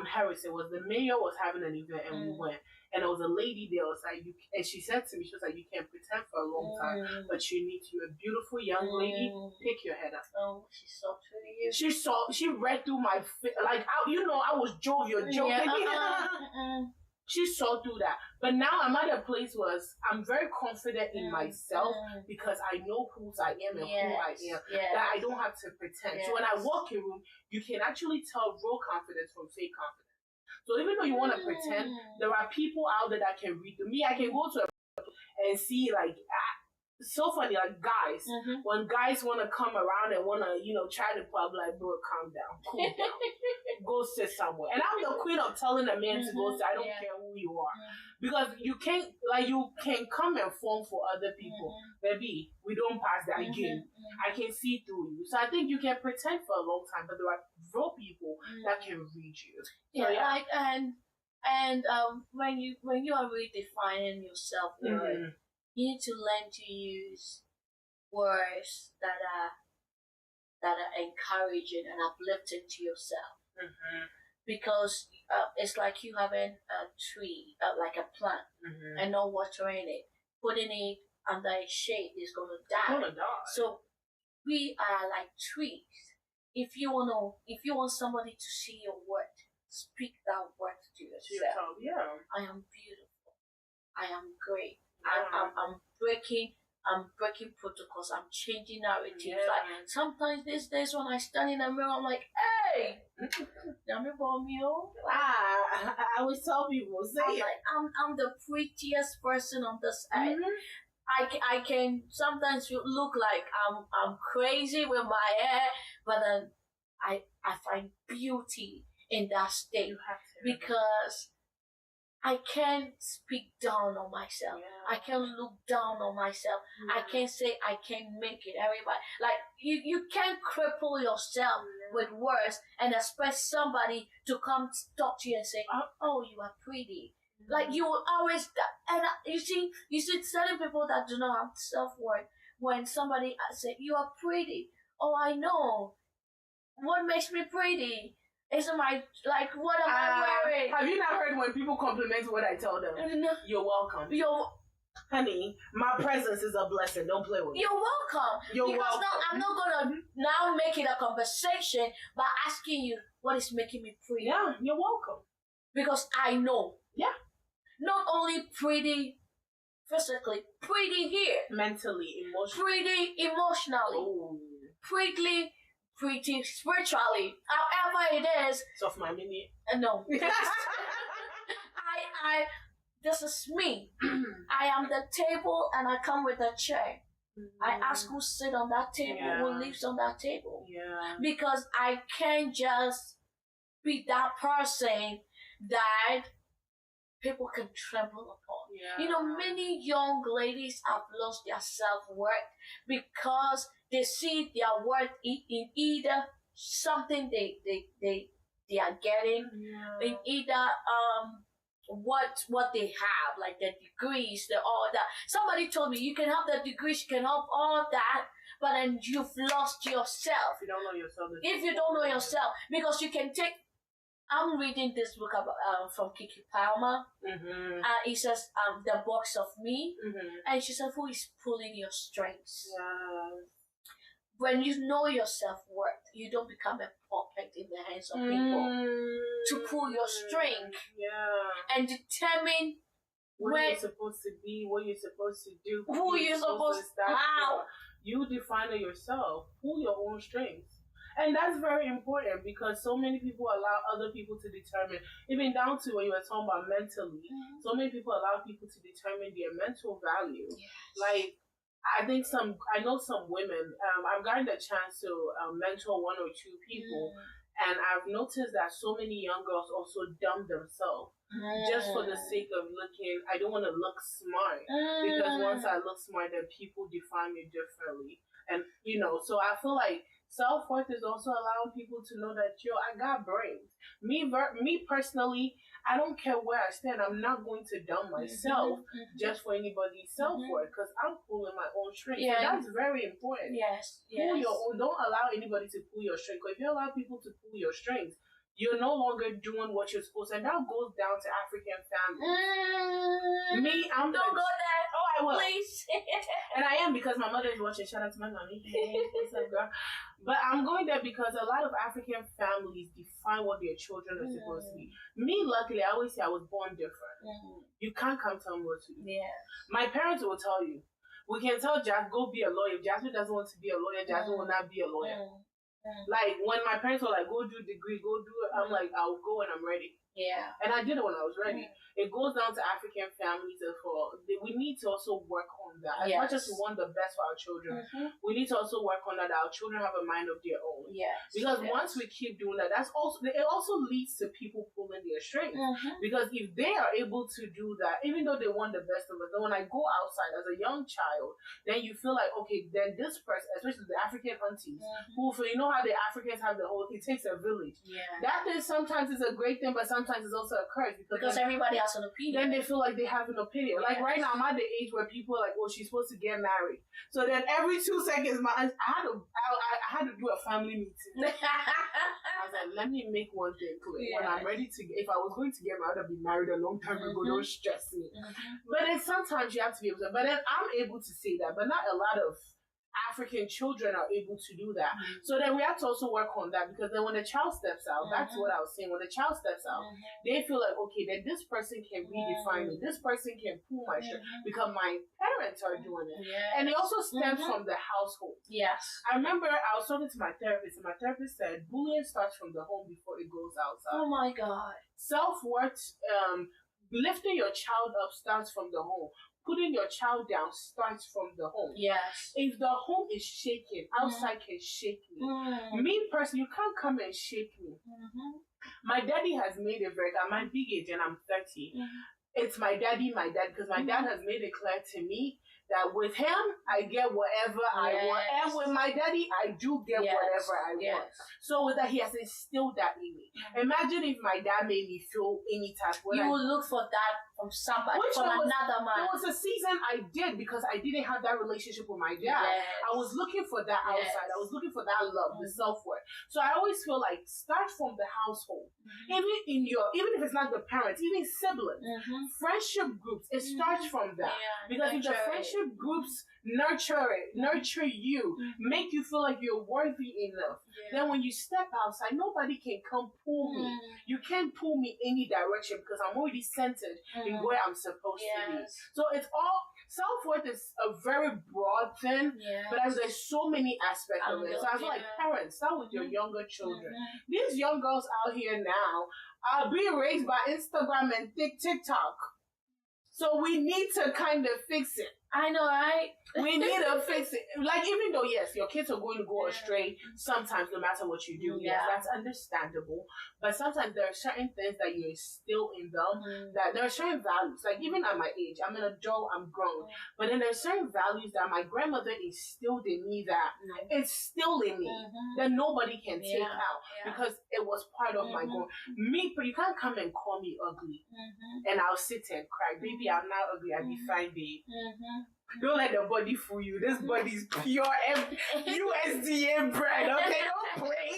Harris, it was the mayor was having an event and we went, and there was a lady there was like, and she said to me, she was like, you can pretend for a long time, but you're a beautiful young lady, pick your head up. She saw through you. She read through my like, I was jovial, joking. She saw through that. But now I'm at a place where I'm very confident in myself because I know who I am and who I am. That I don't have to pretend. So when I walk in a room, you can actually tell real confidence from fake confidence. So even though you want to pretend, there are people out there that can read me. I can go to and see like, so funny, like guys, when guys want to come around and want to, try to pub, like, bro, calm down, cool down, go sit somewhere. And I'm the queen of telling a man to go sit. I don't care who you are. Because you can come and form for other people. Baby, we don't pass that game. I can see through you. So I think you can pretend for a long time, but there are real people that can read you. So, when you are really defining yourself, you need to learn to use words that are encouraging and uplifting to yourself. Because it's like you having a tree, like a plant, and not watering it. Putting it under a shade is going to die. So we are like trees. If you want somebody to see your worth, speak that word to yourself. I am beautiful. I am great. I'm breaking protocols. I'm changing narratives. Like sometimes these days when I stand in the mirror, I'm like, hey, I always tell people, I'm the prettiest person on this earth. I can sometimes look like I'm crazy with my hair, but then I find beauty in that state You have to. because I can't speak down on myself. Yeah. I can't look down on myself. I can't say I can't make it. Everybody, like you can't cripple yourself with words and expect somebody to come talk to you and say, "Oh, you are pretty." Like you will always, and you see certain people that do not have self-worth. When somebody say you are pretty, oh, I know. What makes me pretty? Isn't my, like, what am I wearing? Have you not heard when people compliment what I tell them? You're welcome. Honey, my presence is a blessing. Don't play with me. You're welcome. You're because welcome. Now I'm not gonna now make it a conversation by asking you what is making me pretty. Yeah, you're welcome. Because I know. Yeah. Not only pretty physically, pretty here. Mentally, emotionally. Pretty emotionally. Oh. Pretty spiritually. However it is. Soft my mini. No. This is me. I am the table and I come with a chair. I ask who sit on that table, who lives on that table. Yeah. Because I can't just be that person that people can tremble upon. Yeah. You know, many young ladies have lost their self-worth because they see their worth in either something they are getting, in either what they have, like the degrees, all that. Somebody told me you can have the degrees, you can have all that, but then you've lost yourself. If you don't know yourself. If you don't know yourself, because you can take. I'm reading this book about from Kiki Palmer. It says the box of me, and she said, "Who is pulling your strings?" When you know your self-worth, you don't become a puppet in the hands of people to pull your string and determine where you're supposed to be, what you're supposed to do, who you're supposed to how. You define it yourself. Pull your own strings. And that's very important because so many people allow other people to determine, even down to when you were talking about mentally, so many people allow people to determine their mental value. Like, I know some women, I've gotten the chance to mentor one or two people, and I've noticed that so many young girls also dumb themselves just for the sake of looking. I don't want to look smart because once I look smart, then people define me differently. And, so I feel like self-worth is also allowing people to know that, I got brains. Me personally, I don't care where I stand. I'm not going to dumb myself just for anybody's self-worth because I'm pulling my own strings. Yeah. So that's very important. Yes. Pull your own. Don't allow anybody to pull your strings. Because if you allow people to pull your strings, you're no longer doing what you're supposed to. And that goes down to African families. Don't go there. Oh, I will. Please. And I am because my mother is watching. Shout out to my mommy. What's up, girl? But I'm going there because a lot of African families define what their children are supposed to be. Me, luckily, I always say I was born different. You can't come tell me what to do. Yeah. My parents will tell you. We can tell Jasmine, go be a lawyer. If Jasmine doesn't want to be a lawyer, Jasmine will not be a lawyer. Like, when my parents were like, go do degree, go do it, I'm like, I'll go and I'm ready. Yeah. And I did it when I was ready. It goes down to African families we need to also work on that. As much as we want the best for our children, we need to also work on that our children have a mind of their own. Yes. Because once we keep doing that, it also leads to people pulling their strings. Because if they are able to do that, even though they want the best of us, then when I go outside as a young child, then you feel like, okay, then this person, especially the African aunties, who feel, how the Africans have it takes a village. Yeah. That is sometimes it's a great thing, but sometimes it's also a curse. Because everybody has an opinion. Then they feel like they have an opinion. Yes. Like right now, I'm at the age where people are like, "Oh, she's supposed to get married." So then every 2 seconds, I had to do a family meeting. I was like, "Let me make one thing clear. When I'm ready to, if I was going to get married, I'd be married a long time ago. Don't stress me." But then sometimes you have to be able to. But then I'm able to say that, but not a lot of African children are able to do that. So then we have to also work on that because then when the child steps out, that's what I was saying. When the child steps out, they feel like, okay, then this person can redefine me. This person can pull my shirt because my parents are doing it. And it also stems from the household. Yes. I remember I was talking to my therapist and my therapist said bullying starts from the home before it goes outside. Oh my God. Self-worth, lifting your child up starts from the home. putting your child down starts from the home. Yes. If the home is shaking, outside can shake me. Me personally, you can't come and shake me. My daddy has made it very, I'm my big age and I'm 30. It's my daddy, because my dad has made it clear to me that with him, I get whatever I want. And with my daddy, I do get whatever I want. So with that, he has instilled that in me. Imagine if my dad made me feel any type of way. You would look for that from somebody, another man. There was a season I did because I didn't have that relationship with my dad. I was looking for that outside. I was looking for that love, the self-worth. So I always feel like start from the household. Even if it's not the parents, even siblings, friendship groups, it starts from that. Because if the friendship groups nurture you, make you feel like you're worthy enough, then when you step outside, nobody can come pull me. You can't pull me any direction because I'm already centered in where I'm supposed to be. So it's all, self-worth is a very broad thing, but there's so many aspects of it. So I feel like parents, start with your younger children. These young girls out here now are being raised by Instagram and TikTok. So we need to kind of fix it. I know, right? We need to fix it. Like, even though, yes, your kids are going to go astray sometimes, no matter what you do. Yes, that's understandable. But sometimes there are certain things that you instill in them, that there are certain values. Like, even at my age, I'm an adult, I'm grown. But then there are certain values that my grandmother instilled in me that it's still in me, that nobody can take out because it was part of my growth. Me, but you can't come and call me ugly and I'll sit and cry. Baby, I'm not ugly, I'll be fine, babe. Don't let the body fool you. This body is pure USDA bread, okay? Don't play.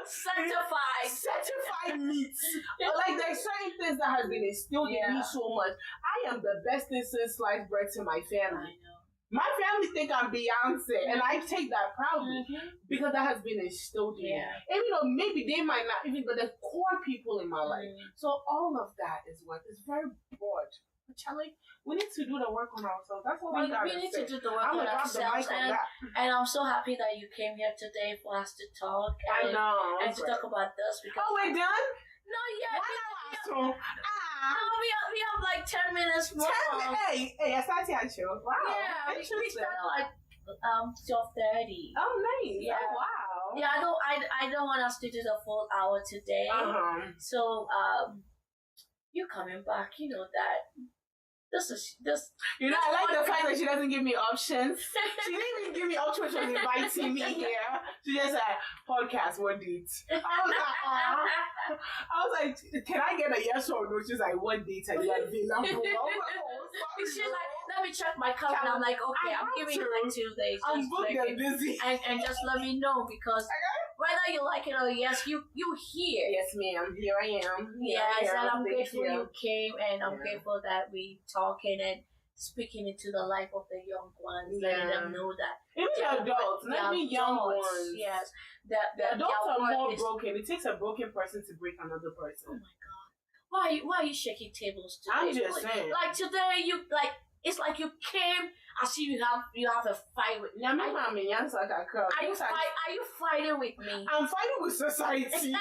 Certified meat. Like, there's certain things that have been instilled in me so much. I am the best thing since sliced bread to my family. My family think I'm Beyonce, and I take that proudly because that has been instilled in me. Even though maybe they might not even, but the core people in my life. So all of that is what is very broad. Charlie, we need to do the work on ourselves. That's what we need to do the work on ourselves. And I'm so happy that you came here today for us to talk. And, and to talk about this. Because we're done? Not yet. We have like 10 minutes more. Hey, I started at you. Wow. Yeah, we started like 12:30. Oh, nice. Yeah. Oh, wow. Yeah, I don't want us to do the full hour today. So you coming back, you know that. This. You know, I like the fact that she doesn't give me options. She didn't even give me options when she was inviting me here. She just said, podcast, what date? I was like, can I get a yes or no? She's like, what date are you available? She's like, let me check my calendar. I'm like, okay, I'm giving you like 2 days. I'm booked and busy. And just let me know because whether you like it or yes, you here. Yes, ma'am. Here I am. Yes, and I'm grateful you came, and I'm grateful that we talking and speaking into the life of the young ones, letting them know that even the adults, not the young ones. Yes, the adults are more broken. It takes a broken person to break another person. Oh my God, why are you shaking tables today? I'm just saying. Like today, it's like you came as if you have a fight with me. Are you fighting with me? I'm fighting with society.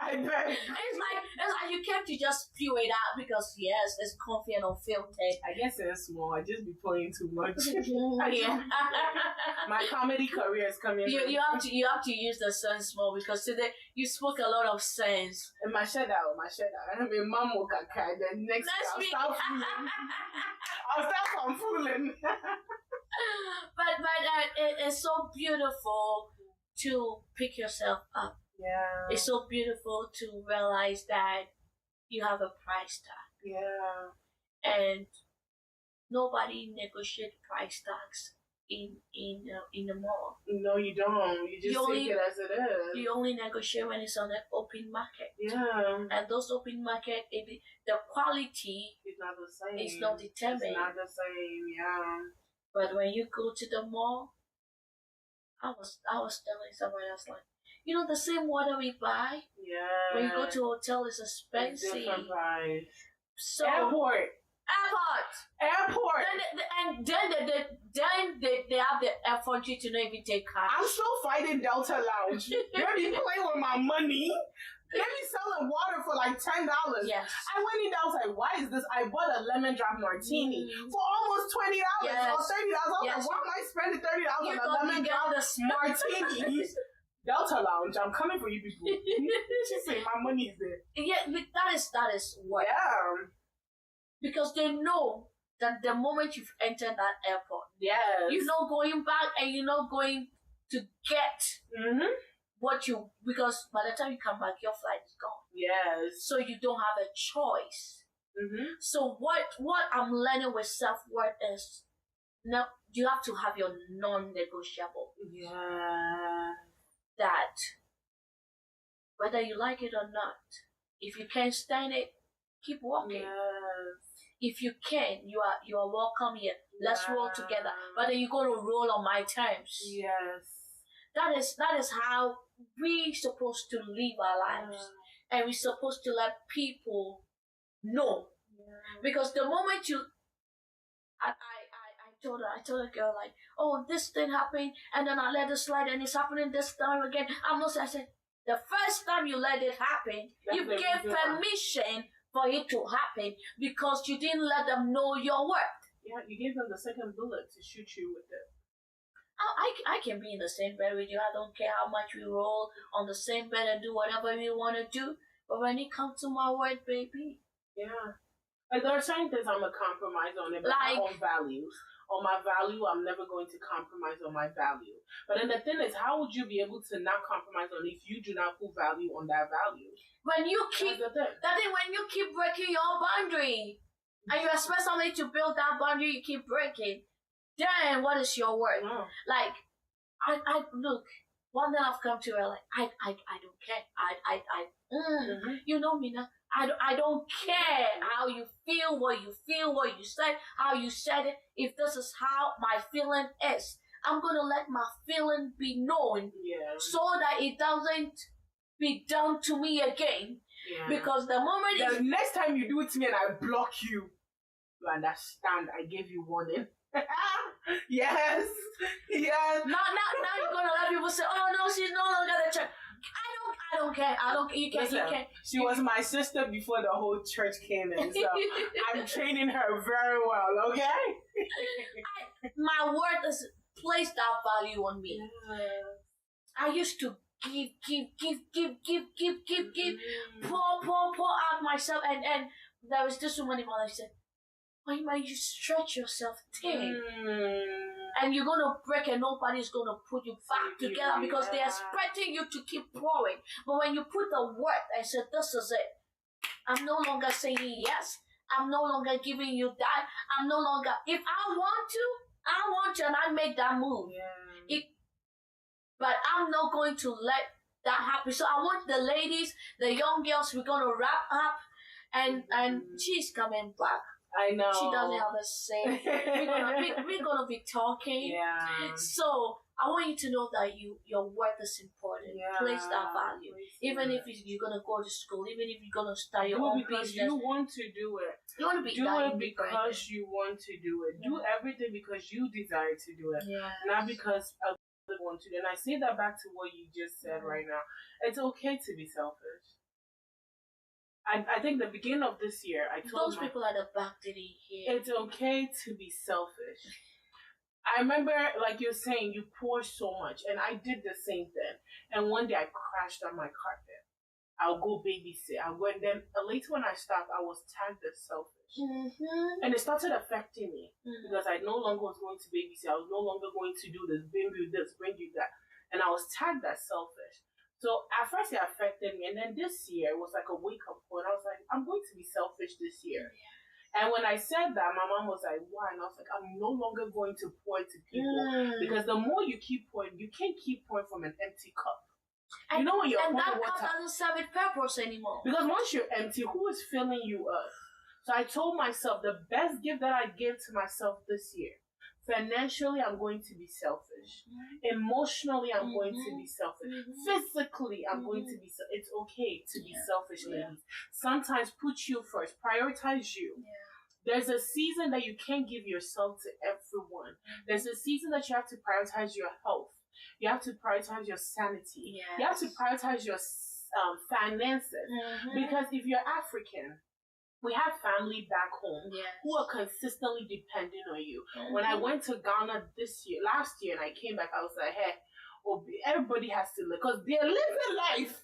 I beg. It's like you came to just spew it out because yes, it's comfy and unfiltered. I guess it's small. I just be playing too much. My comedy career is coming. You have to use the sense more because today you spoke a lot of sense. And my shadow. I mean, Mamo Kaka. Then next week I'll start fooling. I'll start from fooling. But it's so beautiful to pick yourself up. Yeah. It's so beautiful to realize that you have a price tag. Yeah. And nobody negotiates price tags in the mall. No, you don't. You just take it as it is. You only negotiate when it's on the open market. Yeah. And those open market, the quality is not the same. It's not determined. It's not the same. Yeah. But when you go to the mall, I was telling someone else like, you know, the same water we buy. Yeah. When you go to a hotel, it's expensive. It's different price. So Airport. Then they have the effort you to not even take cash. I'm still fighting Delta Lounge. Let me play with my money. They be selling water for like $10. Yes. I went in there, I was like, why is this? I bought a lemon drop martini for almost $20 or $30. I was like, why am I spending $30 on a lemon drop martini? Delta Lounge, I'm coming for you people. She say my money is there. Yeah, that is what. Yeah. Because they know that the moment you've entered that airport, you're not going back and you're not going to get what you, because by the time you come back, your flight is gone. Yes. So you don't have a choice. So what I'm learning with self-worth is, now you have to have your non-negotiable. Yeah. That whether you like it or not, if you can't stand it, keep walking. Yes. If you can, you are welcome here. Let's roll together. Whether you're going to roll on my terms. Yes. That is how we're supposed to live our lives. And we're supposed to let people know. Because the moment you, I told a girl, like, oh, this thing happened, and then I let it slide, and it's happening this time again. I said, the first time you let it happen, you gave permission for it to happen because you didn't let them know your worth. Yeah, you gave them the second bullet to shoot you with it. I can be in the same bed with you. I don't care how much we roll on the same bed and do whatever we want to do. But when it comes to my word, baby. Yeah. Like, there are certain things I'm going to compromise on, but like, my own values. On my value, I'm never going to compromise on my value. But then the thing is, how would you be able to not compromise on if you do not put value on that value? When you keep when you keep breaking your boundary, and you expect somebody to build that boundary, you keep breaking. Then what is your worth? Like, I look. One day I've come to her like, I don't care. You know me now. I don't care how you feel, what you said, how you said it. If this is how my feeling is, I'm going to let my feeling be known so that it doesn't be done to me again. Because the moment... The next time you do it to me and I block you, you understand I gave you warning. Yes. Now you're going to let people say, oh no, she's no longer the church. I don't care. You can't. She was my sister before the whole church came in, so I'm training her very well, okay? My word is place that value on me. I used to give, pour out myself, and there was this woman in my life said, why might you stretch yourself thin? And you're going to break and nobody's going to put you back together because they're expecting you to keep pouring. But when you put the word and say, this is it, I'm no longer saying yes. I'm no longer giving you that. I'm no longer, if I want to, and I make that move. But I'm not going to let that happen. So I want the ladies, the young girls, we're going to wrap up, and she's coming back. I know. She doesn't have a say. We're gonna be talking. So I want you to know that your worth is important. Place that value. Even if you're gonna go to school, even if you're gonna start your own business. You want to do it. You want to be do it because you want to do it. Do everything because you desire to do it. Not because others want to. And I say that back to what you just said right now. It's okay to be selfish. I think the beginning of this year, I told those people at the back didn't hear. It's okay to be selfish. I remember, like you're saying, you pour so much, and I did the same thing. And one day I crashed on my carpet. I'll go babysit. And then later when I stopped, I was tagged as selfish, and it started affecting me because I no longer was going to babysit. I was no longer going to do this, bring you this, bring you that, and I was tagged as selfish. So at first it affected me, and then this year it was like a wake-up point. I was like, I'm going to be selfish this year. And when I said that, my mom was like, why? And I was like, I'm no longer going to pour to people. Because the more you keep pouring, you can't keep pouring from an empty cup. You know when you're pouring water, that cup doesn't serve its purpose anymore. Because once you're empty, who is filling you up? So I told myself, the best gift that I gave to myself this year, financially, I'm going to be selfish. Emotionally, I'm going to be selfish. Physically, I'm going to be selfish. It's okay to be selfish, ladies. Sometimes put you first. Prioritize you. There's a season that you can't give yourself to everyone. There's a season that you have to prioritize your health. You have to prioritize your sanity. You have to prioritize your finances. Because if you're African, we have family back home who are consistently depending on you. When I went to Ghana last year, and I came back, I was like, hey, everybody has to live because they're living life.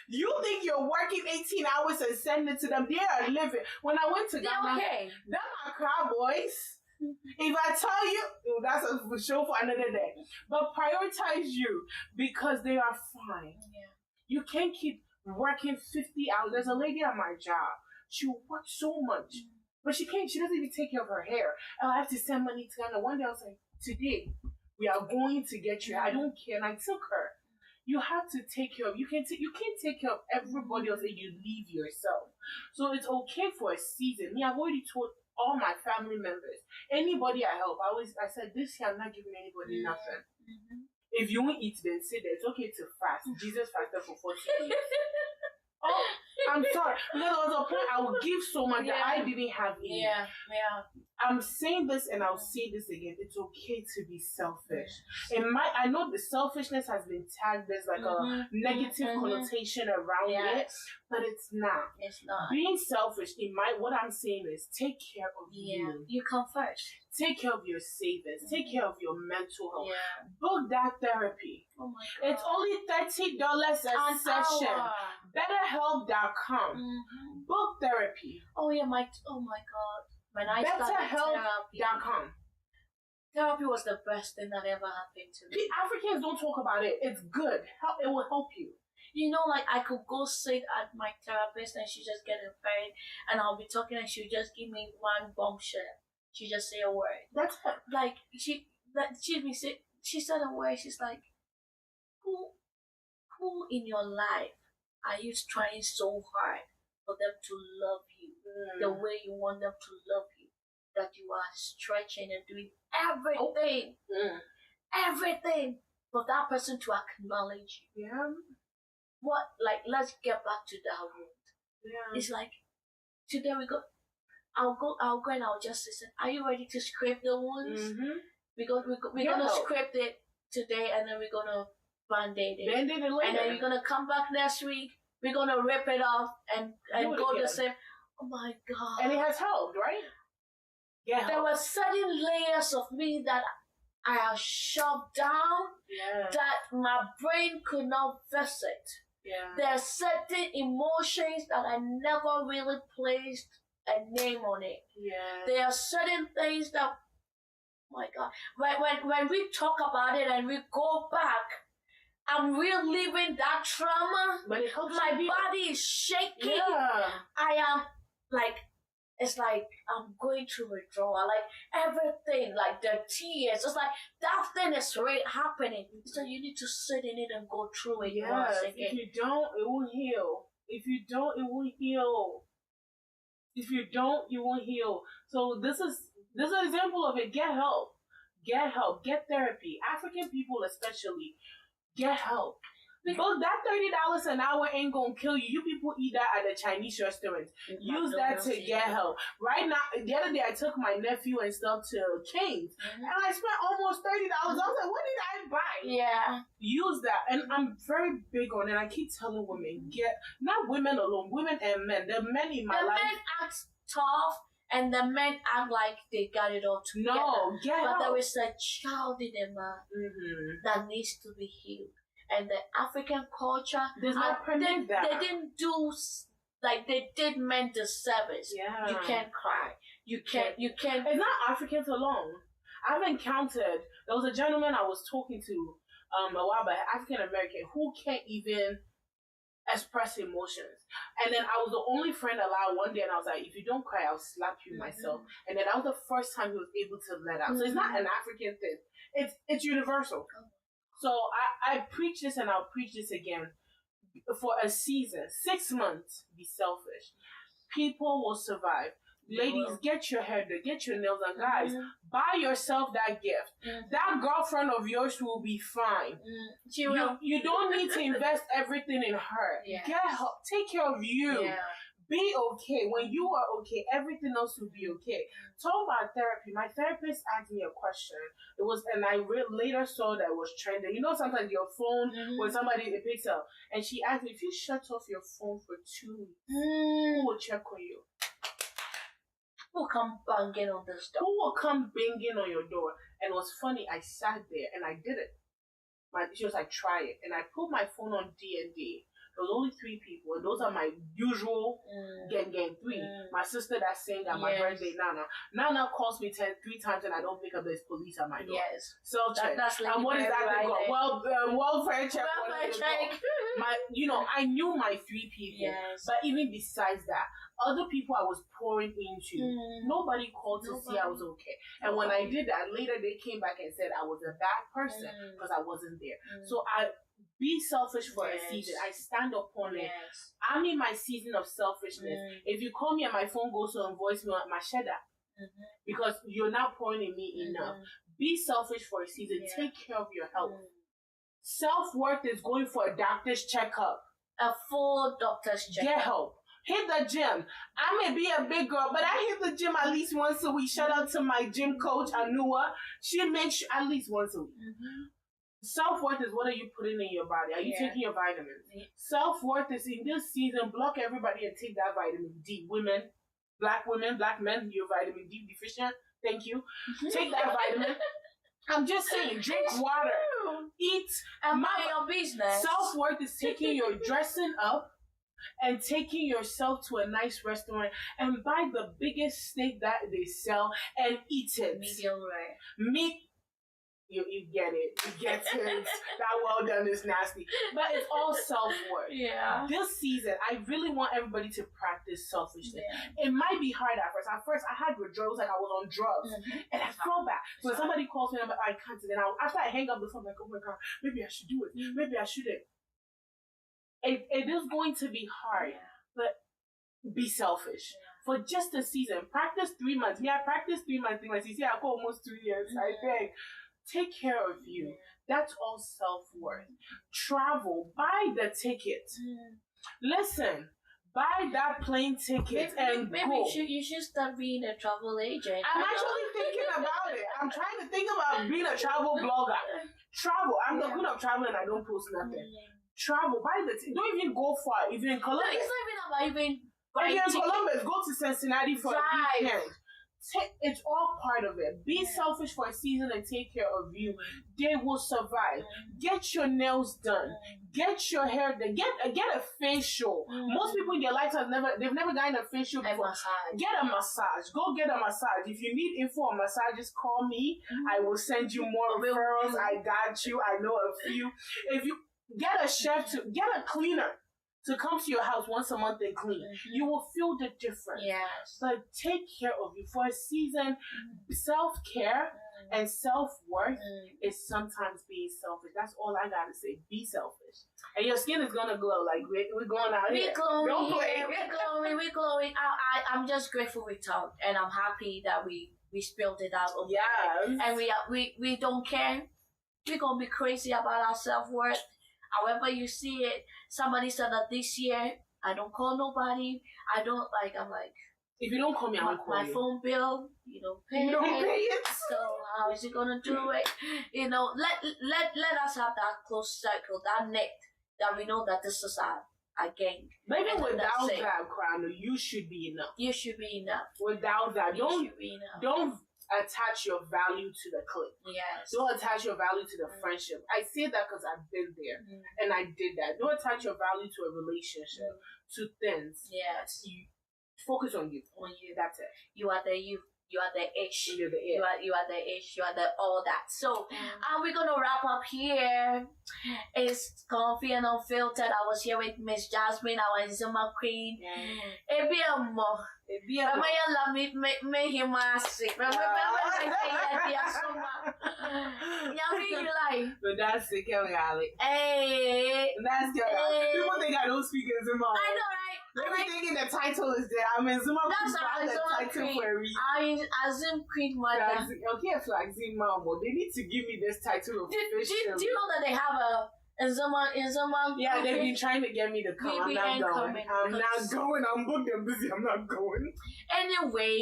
You think you're working 18 hours and sending it to them? They are living. When I went to Ghana, them are cowboys. If I tell you, that's a show for another day. But prioritize you because they are fine. Yeah. You can't keep working 50 hours. There's a lady at my job. She works so much, but she doesn't even take care of her hair. And I have to send money to Ghana. One day I was like, today, we are going to get you. I don't care. And I took her. You have to take care of, you can't take care of everybody else and you leave yourself. So it's okay for a season. Me, I've already told all my family members, anybody I help, I said, this year I'm not giving anybody nothing. If you won't eat, then say that it's okay to fast. Jesus fasted for 40 days. Oh, I'm sorry. Because there was a point I would give so much that I didn't have any. I'm saying this and I'll say this again. It's okay to be selfish. I know the selfishness has been tagged. There's like a negative connotation around it, but it's not. It's not. Being selfish, what I'm saying is take care of you. You come first. Take care of your savings. Take care of your mental health. Book that therapy. Oh my God. It's only $30 a session. BetterHelp.com. Book therapy. Oh my God. When I started BetterHelp.com. Therapy was the best thing that ever happened to me. Africans don't talk about it. It's good. It will help you. You know, like I could go sit at my therapist and she just get in bed and I'll be talking and she'll just give me one bombshell. She just say a word. That's it. Like she said a word. She's like, who in your life are you trying so hard for them to love you the way you want them to love you? That you are stretching and doing everything for that person to acknowledge you. What? Like, let's get back to that wound. It's like today I'll go and I'll just listen. Are you ready to scrape the wounds? We're gonna scrape it today and then we're gonna band-aid it. Band-aid it later. And then we're gonna come back next week. We're gonna rip it off and go the same. Oh my God. And it has helped, right? Yeah. There were certain layers of me that I have shoved down that my brain could not visit. There are certain emotions that I never really placed a name on it. There are certain things that, oh my God, when we talk about it and we go back, I'm reliving that trauma. But it helps my body is shaking. I am like, it's like I'm going through withdrawal. Like everything, like the tears. It's like that thing is really happening. So you need to sit in it and go through it once again. If you don't, it won't heal. If you don't, it won't heal. If you don't, you won't heal. So this is an example of it. Get help. Get help. Get therapy. African people especially, get help. Because that $30 an hour ain't gonna kill you. You people eat that at the Chinese restaurants. Use that to get help. Right now, the other day I took my nephew and stuff to Cane's, and I spent almost $30. I was like, what did I buy? Use that. And I'm very big on it. I keep telling women, not women alone, women and men. The men in my life. The men act tough. And the men act like they got it all together. No, but there is a child in a man that needs to be healed. And the African culture, does not permit that. They didn't do, like they did men disservice. You can't cry. You can't. It's not Africans alone. I've encountered, there was a gentleman I was talking to a while back, African American, who can't even express emotions. And then I was the only friend allowed one day, and I was like, if you don't cry, I'll slap you myself. And then that was the first time he was able to let out. So it's not an African thing. It's universal. So I preach this and I'll preach this again. For a season, 6 months, be selfish. People will survive. Ladies, get your hair done, get your nails done. Guys, buy yourself that gift. That girlfriend of yours will be fine. You don't need to invest everything in her. Get help. Take care of you. Be okay. When you are okay, everything else will be okay. Talk about therapy. My therapist asked me a question. It was, and I later saw that it was trending. You know, sometimes your phone, when somebody picks up, and she asked me, if you shut off your phone for 2 weeks, who will check on you? Who will come banging on this door? Who will come banging on your door? And it was funny. I sat there and I did it. She was like, try it. And I put my phone on D&D. There was only 3 people, and those are my usual gang 3. My sister that sang at my birthday, Nana. Nana calls me 3 times and I don't pick up. There's police at my door. Yes. So check. And what is that they got? Well, welfare check. Welfare check. I knew my 3 people. Yes. But even besides that, other people I was pouring into, nobody called to see I was okay. And when I did that, later they came back and said I was a bad person because I wasn't there. So I be selfish for a season. I stand upon it. I'm in my season of selfishness. If you call me and my phone goes on voicemail, my shedder, because you're not pouring in me enough. Be selfish for a season. Take care of your health. Self-worth is going for a doctor's checkup. A full doctor's checkup. Get help. Hit the gym. I may be a big girl, but I hit the gym at least once a week. Shout out to my gym coach, Anua. She makes sure at least once a week. Self-worth is what are you putting in your body? Are you taking your vitamins? Self-worth is in this season, block everybody and take that vitamin D. Black women, black men, you're vitamin D deficient. Thank you. Take that vitamin. I'm just saying, drink water, eat. And mind your business. Self-worth is taking your dressing up and taking yourself to a nice restaurant and buy the biggest steak that they sell and eat it. Medium rare. You get it. You get it. That well done is nasty. But it's all self-worth. Yeah. This season, I really want everybody to practice selfishness. It might be hard at first. At first, I had withdrawals, like I was on drugs. And I felt bad. So when somebody calls me, I'm like, I can't. Then after I hang up the phone, I'm like, oh my God, maybe I should do it. Maybe I shouldn't. It is going to be hard. But be selfish. For just a season. Practice 3 months. I practiced 3 months. You see, I go almost 2 years. I beg. Take care of you. That's all self-worth. Travel. Buy the ticket. Listen. Buy that plane ticket and maybe go. You should start being a travel agent. I'm actually thinking about it. I'm trying to think about being a travel blogger. Travel. I'm the queen of traveling. I don't post nothing. Travel. Buy the ticket. Don't even go far. If you're in Columbus. No, it's not even about even if you're in Columbus, go to Cincinnati for a weekend. It's all part of it. Be selfish for a season and take care of you. They will survive. Get your nails done. Get your hair done. Get a facial. Most people in their lifetime they've never gotten a facial before. Get a massage. Go get a massage. If you need info on massages, call me. I will send you more referrals. I got you. I know a few. If you get a chef get a cleaner to come to your house once a month and clean. You will feel the difference. Yes. But take care of you. For a season, self-care and self-worth is sometimes being selfish. That's all I gotta say. Be selfish. And your skin is gonna glow. Like, we're going out here. Don't play. We're glowing. I'm just grateful we talked. And I'm happy that we spilled it out. And we don't care. We're gonna be crazy about our self-worth. However you see it, somebody said that this year, I don't call nobody. I'm like, if you don't call me, I won't call you. My phone bill, you don't pay it. So how is he gonna do it? Let us have that close circle, that net, that we know that this is our gang. Maybe without that, Crown, you should be enough. You should be enough. Without that, don't attach your value to the clique. Yes. Don't attach your value to the friendship. I say that because I've been there and I did that. Don't attach your value to a relationship, to things. Yes. You focus on you. That's it. You are the you. You are the ish. You're the it. You are the ish. You are the all that. So, we're gonna wrap up here. It's Comfy and Unfiltered. I was here with Miss Jasmine, our Zuma queen. That's the Kelly Alley. Hey. That's Kelly. People think I don't speak in Zuma. I know, right? Maybe thinking the title is there. I'm in Zuma. That's our Zuma queen. I Azim Queen Mother. Okay, flag Zima. They need to give me this title of do you know that they have Is someone Yeah, they've been trying to get me to come. I'm not going. I'm not going. I'm booked and busy. I'm not going. Anyway,